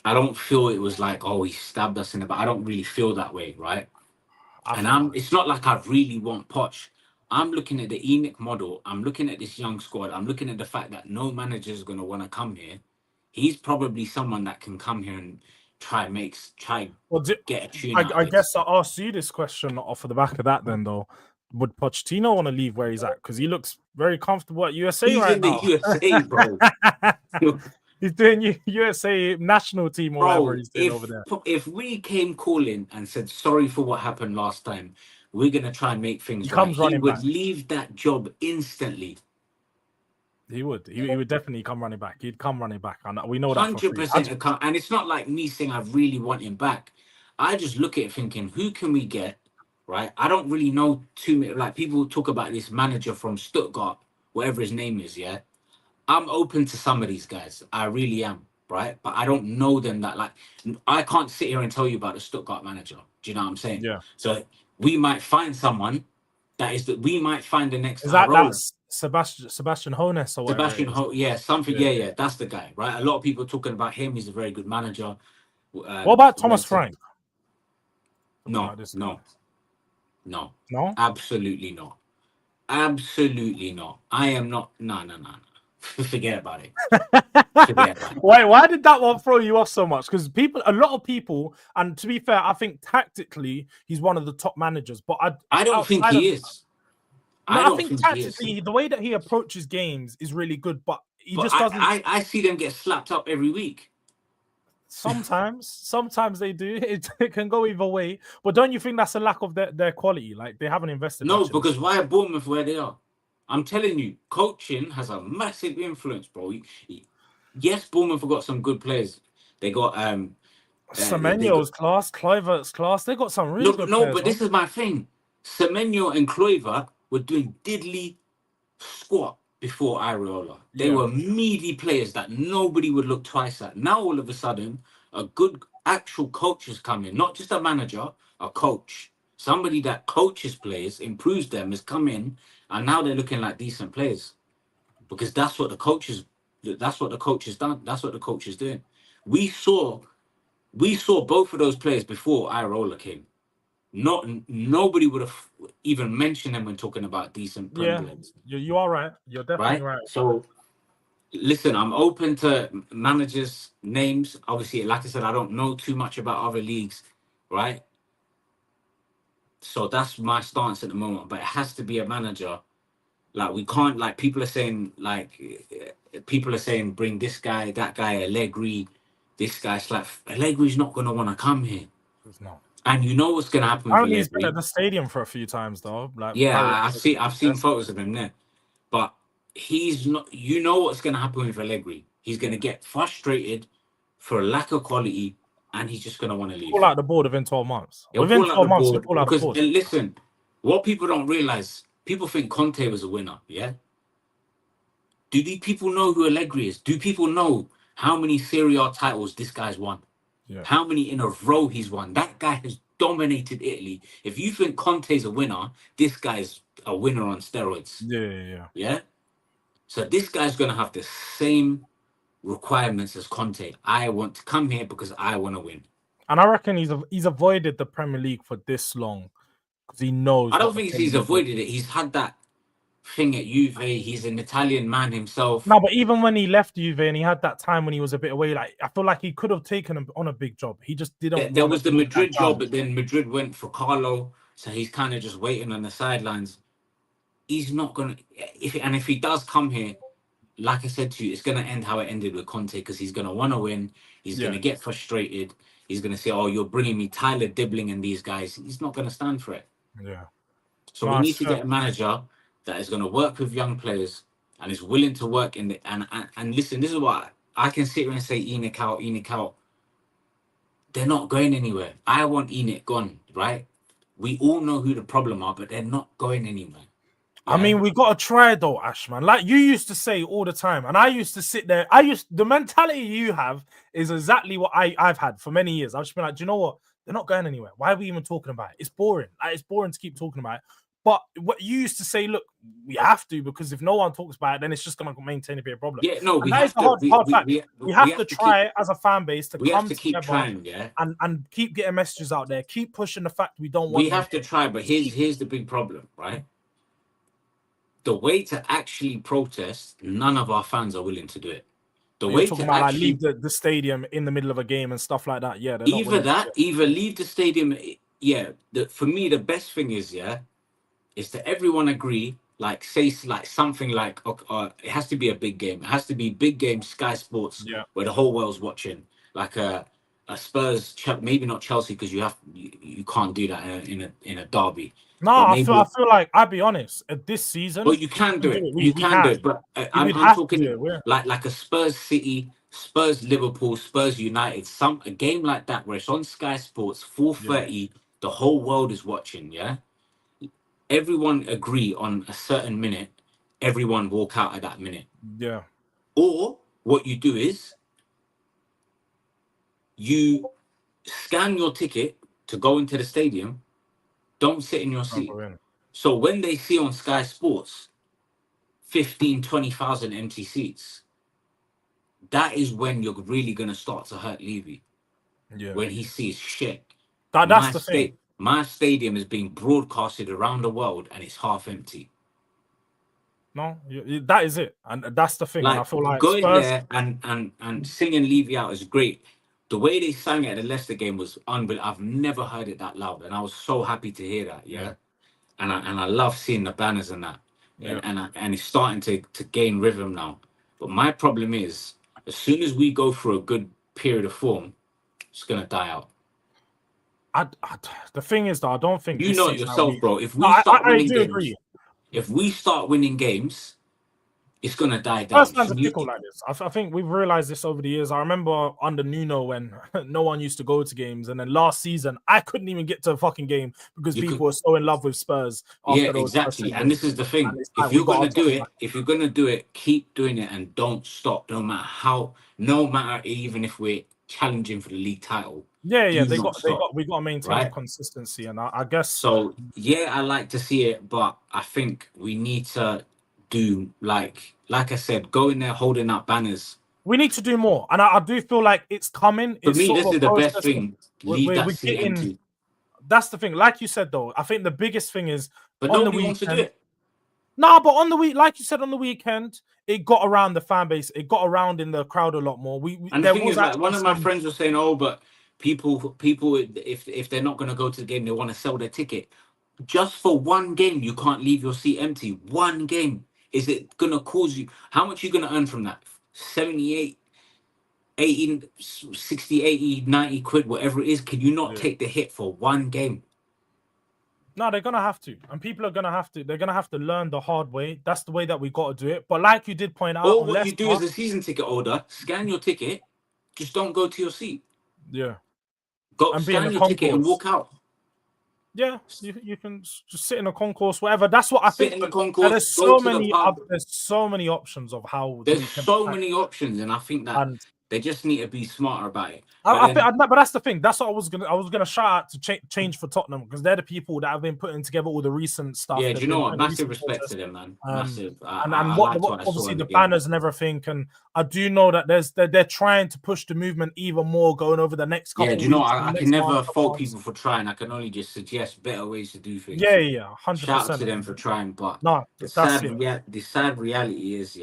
I don't feel it was like, oh, he stabbed us in the back. I don't really feel that way, right? It's not like I really want Poch. I'm looking at the Enoch model. I'm looking at this young squad. I'm looking at the fact that no manager is going to want to come here. He's probably someone that can come here and get a tune. I guess I asked you this question off of the back of that then, though. Would Pochettino want to leave where he's at? Because he looks very comfortable at USA now. He's in the USA, bro. He's doing USA national team or whatever he's doing over there. If we came calling and said sorry for what happened last time, we're gonna try and make things right. He would leave that job instantly. He would. He would definitely come running back. He'd come running back, and we know that 100%. And it's not like me saying I really want him back. I just look at it thinking, who can we get? Right? I don't really know too many. Like people talk about this manager from Stuttgart, whatever his name is. Yeah. I'm open to some of these guys. I really am, right? But I don't know them that like I can't sit here and tell you about the Stuttgart manager. Do you know what I'm saying? Yeah. So we might find someone we might find the next. Is that's Sebastian Hoeneß or whatever? Something. Yeah, that's the guy, right? A lot of people talking about him. He's a very good manager. What about Thomas Frank? No, absolutely not. Absolutely not. I am not. No. Forget about it. Why did that one throw you off so much? Because a lot of people, and to be fair, I think tactically he's one of the top managers. But I don't think he is. I think tactically the way that he approaches games is really good, but just doesn't. I see them get slapped up every week. Sometimes they do. It can go either way. But don't you think that's a lack of their quality? Like they haven't invested. No, because why are Bournemouth where they are? I'm telling you, coaching has a massive influence, bro. Yes, Bournemouth have got some good players. They got Semenyo's class, Kluivert's class. They got some really good players. No, but this is my thing. Semenyo and Kluivert were doing diddly squat before Areola. They were meaty players that nobody would look twice at. Now all of a sudden, a good actual coach has come in, not just a manager, a coach. Somebody that coaches players, improves them, has come in, and now they're looking like decent players. Because that's what the coach has done. That's what the coach is doing. We saw both of those players before Areola came. Nobody would have even mentioned them when talking about decent players. You are right. You're definitely right. So listen, I'm open to managers' names. Obviously, like I said, I don't know too much about other leagues, right? So that's my stance at the moment. But it has to be a manager. Like we can't, like people are saying, bring this guy, that guy, Allegri, this guy's like Allegri's not gonna want to come here. No. And you know what's gonna happen. Apparently he's been at the stadium for a few times though. I've seen photos of him there. But he's not. You know what's gonna happen with Allegri? He's gonna get frustrated for a lack of quality, and he's just gonna want to leave. Fall out the board within 12 months. Within 12 months, he'll fall out the board. And listen, what people don't realize, people think Conte was a winner. Yeah. Do these people know who Allegri is? Do people know how many Serie A titles this guy's won? Yeah. How many in a row he's won? That guy has dominated Italy. If you think Conte's a winner, this guy's a winner on steroids. Yeah. Yeah. So this guy's gonna have the same requirements as Conte. I want to come here because I want to win. And I reckon he's avoided the Premier League for this long because he knows. I don't think he's avoided it. He's had that thing at Juve. He's an Italian man himself. No, but even when he left Juve and he had that time when he was a bit away, like I feel like he could have taken on a big job. He just didn't. There was the Madrid job, but then Madrid went for Carlo, so he's kind of just waiting on the sidelines. He's not gonna. If he does come here, like I said to you, it's gonna end how it ended with Conte because he's gonna want to win. He's gonna get frustrated. He's gonna say, "Oh, you're bringing me Tyler Dibbling and these guys." He's not gonna stand for it. Yeah. So we need to get a manager that is going to work with young players and is willing to work in the and listen. This is what I can sit here and say. Enoch out. They're not going anywhere. I want Enoch gone. Right? We all know who the problem are, but they're not going anywhere. Yeah? I mean, we got to try though, Ash, man. Like you used to say all the time, and I used to sit there. The mentality you have is exactly what I've had for many years. I've just been like, do you know what? They're not going anywhere. Why are we even talking about it? It's boring. Like, it's boring to keep talking about it. But what you used to say, look, we have to, because if no one talks about it, then it's just going to maintain to be a problem. Yeah, no, we have to. We have to try as a fan base to come together and keep getting messages out there. Keep pushing the fact we don't want. We have to try, but here's the big problem, right? The way to actually protest, none of our fans are willing to do it. The way to actually leave the stadium in the middle of a game and stuff like that. Yeah, either leave the stadium. Yeah, for me, the best thing is to everyone agree, like say like something like it has to be a big game. It has to be big game, Sky Sports, where the whole world's watching. Like a Spurs, maybe not Chelsea because you can't do that in a derby. No, I feel like, I'll be honest, this season. But you can do it. You can do it. But I'm talking like a Spurs City, Spurs Liverpool, Spurs United, a game like that where it's on Sky Sports, 4:30, the whole world is watching, yeah? Everyone agree on a certain minute, everyone walk out at that minute. Yeah. Or what you do is you scan your ticket to go into the stadium, don't sit in your seat. So when they see on Sky Sports 15, 20,000 empty seats, that is when you're really going to start to hurt Levy. Yeah. When he sees shit. That's the thing. My stadium is being broadcasted around the world and it's half empty. No, that is it. And that's the thing. Like, I feel like going there and singing Levy out is great. The way they sang it at the Leicester game was unbelievable. I've never heard it that loud, and I was so happy to hear that. Yeah, and I love seeing the banners and that. Yeah. And it's starting to gain rhythm now. But my problem is, as soon as we go through a good period of form, it's gonna die out. The thing is, though, I don't think you know it yourself, bro. If we start winning games, if we start winning games, it's gonna die down. First man's a pickle like this. I think we've realized this over the years. I remember under Nuno when no one used to go to games, and then last season I couldn't even get to a fucking game because people were so in love with Spurs. Yeah, exactly. And this is the thing: if you're gonna do it, keep doing it and don't stop. No matter even if we're challenging for the league title. Yeah, we got to maintain consistency, and I guess so. Yeah, I like to see it, but I think we need to do like I said, go in there holding up banners. We need to do more, and I do feel like it's coming. For me, this is the best thing. That's the thing. Like you said, though, I think the biggest thing is but on the weekend. To do it. No, but on the week, like you said, on the weekend, it got around the fan base. It got around in the crowd a lot more. And the thing is, like, one of my friends was saying, "Oh, but people, if they're not going to go to the game, they want to sell their ticket. Just for one game, you can't leave your seat empty. One game." Is it going to cause you? How much are you going to earn from that? 78, 80, 60, 80, 90 quid, whatever it is. Can you not take the hit for one game? No, they're going to have to. And people are going to have to. They're going to have to learn the hard way. That's the way that we got to do it. But like you did point out. Or what you do as a season ticket holder, scan your ticket. Just don't go to your seat. Yeah. Go scan your ticket and walk out. Yeah, you can just sit in a concourse, whatever. That's what I think. In the concourse, there's so many options of how. There's so many options, and I think that They just need to be smarter about it. But that's the thing. That's what I was gonna shout out to change for Tottenham, because they're the people that have been putting together all the recent stuff. Yeah, do you know what? Massive respect to them, man. Massive. And I what liked what I saw obviously in the the game. banners and everything. And I do know that they're trying to push the movement even more going over the next couple. Yeah, do you know? I can never fault people for trying. I can only just suggest better ways to do things. Yeah, 100%. Shout out to them for trying, but no, the sad reality is,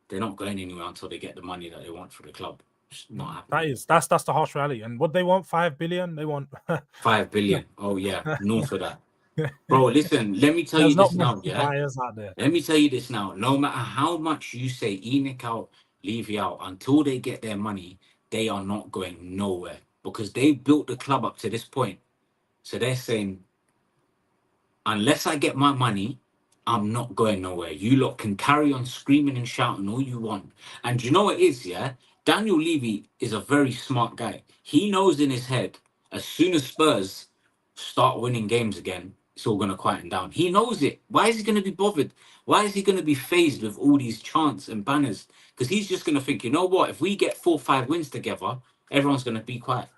they're not going anywhere until they get the money that they want for the club. It's not happening. That's the harsh reality. And what they want, 5 billion. They want 5 billion. Oh yeah, north of that. Bro, listen, let me tell you this now, Let me tell you this now. No matter how much you say Enoch out, Levy out, until they get their money, they are not going nowhere, because they built the club up to this point. So they're saying, unless I get my money, I'm not going nowhere. You lot can carry on screaming and shouting all you want. And you know what it is, Daniel Levy is a very smart guy. He knows in his head, as soon as Spurs start winning games again, it's all going to quieten down. He knows it. Why is he going to be bothered? Why is he going to be phased with all these chants and banners? Because he's just going to think, you know what? If we get 4 or 5 wins together, everyone's going to be quiet.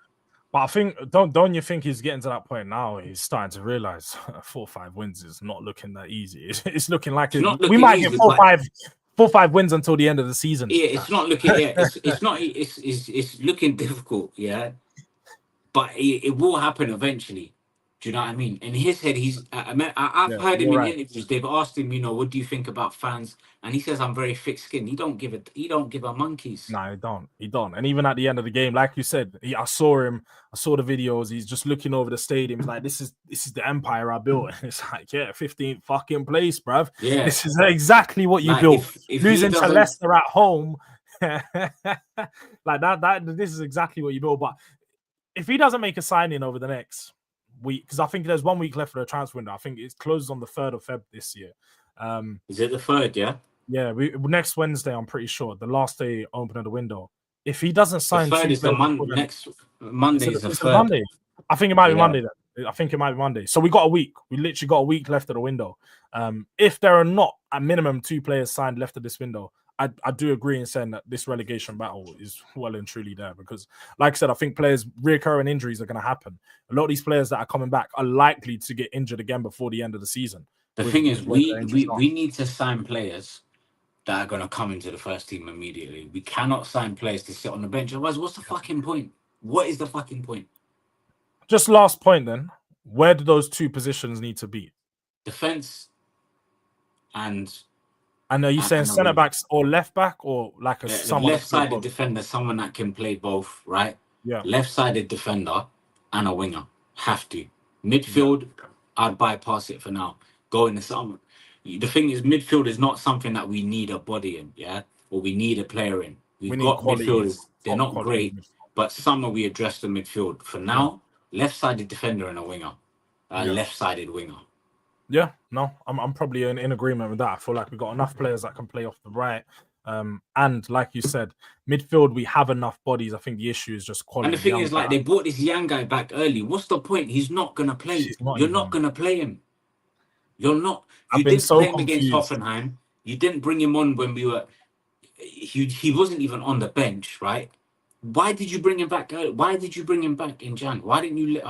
But I think, don't you think he's getting to that point now? He's starting to realize 4 or 5 wins is not looking that easy. It's looking like we might get 4 or 5 wins until the end of the season. Yeah, it's not looking. Yeah, it's looking difficult. Yeah, but it will happen eventually. Do you know what I mean? In his head, I've heard him in interviews. They've asked him, what do you think about fans? And he says, I'm very thick-skinned. He don't give a monkeys. No, he don't. And even at the end of the game, like you said, I saw the videos. He's just looking over the stadium. He's like, this is the empire I built. And it's like, 15th fucking place, bruv. Yeah. This is exactly what you built. If losing to Leicester at home, like that, this is exactly what you built. But if he doesn't make a signing over the next week, because I think there's 1 week left for the transfer window. I think it closes on the 3rd of Feb this year. Is it the 3rd? Yeah, next Wednesday, I'm pretty sure, the last day opening the window. If he doesn't sign, the 3rd is next Monday. Is the 3rd. Monday. I think it might be Monday. Then. I think it might be Monday. So we got a week. We literally got a week left of the window. If there are not at minimum 2 players signed left of this window, I do agree in saying that this relegation battle is well and truly there, because, like I said, I think recurring injuries are going to happen. A lot of these players that are coming back are likely to get injured again before the end of the season. The thing is, we need to sign players that are going to come into the first team immediately. We cannot sign players to sit on the bench. Otherwise, what's the fucking point? What is the fucking point? Just last point then. Where do those 2 positions need to be? Defense and are you saying centre backs or left back, or like someone left-sided defender, someone that can play both, right? Yeah. Left-sided defender and a winger. Have to. Midfield, I'd bypass it for now. Go into someone. The thing is, midfield is not something that we need a body in, or we need a player in. We've got midfielders. They're not great, but summer we address the midfield. For now, left-sided defender and a winger. Left-sided winger. Yeah, no, I'm probably in agreement with that. I feel like we've got enough players that can play off the right. And like you said, midfield, we have enough bodies. I think the issue is just quality. And the thing is, like, they brought this young guy back early. What's the point? He's not going to play. You're not going to play him. You're not. You didn't play him against Hoffenheim. You didn't bring him on when we were... He wasn't even on the bench, right? Why did you bring him back? Why did you bring him back in Jan? Why didn't you?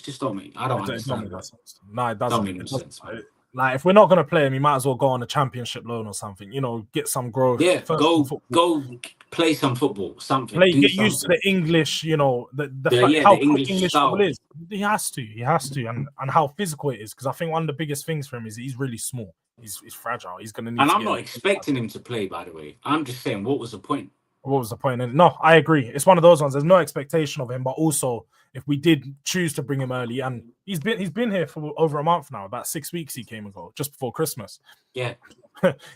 Just don't make. I don't understand. No, it doesn't. Don't make no sense, man. Like, if we're not going to play him, you might as well go on a championship loan or something. Get some growth. Yeah, go play some football. Something. Get used to the English. How quick English football is. He has to, and how physical it is. Because I think one of the biggest things for him is he's really small. He's fragile. He's going to need. And I'm not expecting him to play. By the way, I'm just saying, what was the point? What was the point? And no, I agree. It's one of those ones. There's no expectation of him, but also if we did choose to bring him early, and he's been here for over a month now, about 6 weeks he came and go just before Christmas. Yeah.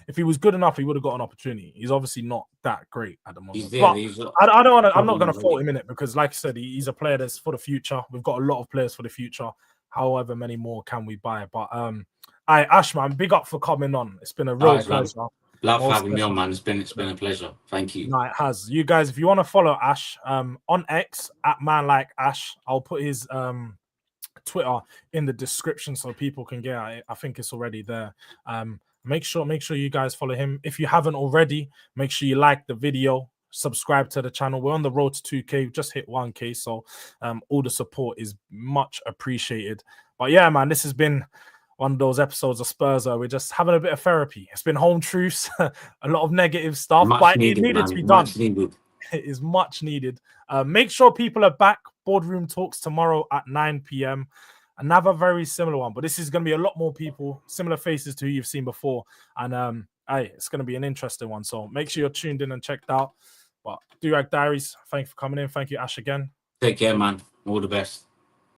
If he was good enough, he would have got an opportunity. He's obviously not that great at the moment. He's there. I'm not going to fault him in it, because, like I said, he's a player that's for the future. We've got a lot of players for the future. However many more can we buy? But Ash, man, big up for coming on. It's been a real pleasure. Love having me on, man. It's been a pleasure. Thank you. No, it has. You guys, if you want to follow Ash on X at ManLikeAsh, I'll put his Twitter in the description so people can get it. I think it's already there. Make sure you guys follow him. If you haven't already, make sure you like the video, subscribe to the channel. We're on the road to 2K. We've just hit 1K, so all the support is much appreciated. But yeah, man, this has been one of those episodes of Spurs where we're just having a bit of therapy. It's been home truths, a lot of negative stuff, but it needed to be done. It is much needed. Make sure people are back. Boardroom Talks tomorrow at 9 p.m. Another very similar one, but this is going to be a lot more people, similar faces to who you've seen before. And it's going to be an interesting one. So make sure you're tuned in and checked out. But Durag Diaries, thank you for coming in. Thank you, Ash, again. Take care, man. All the best.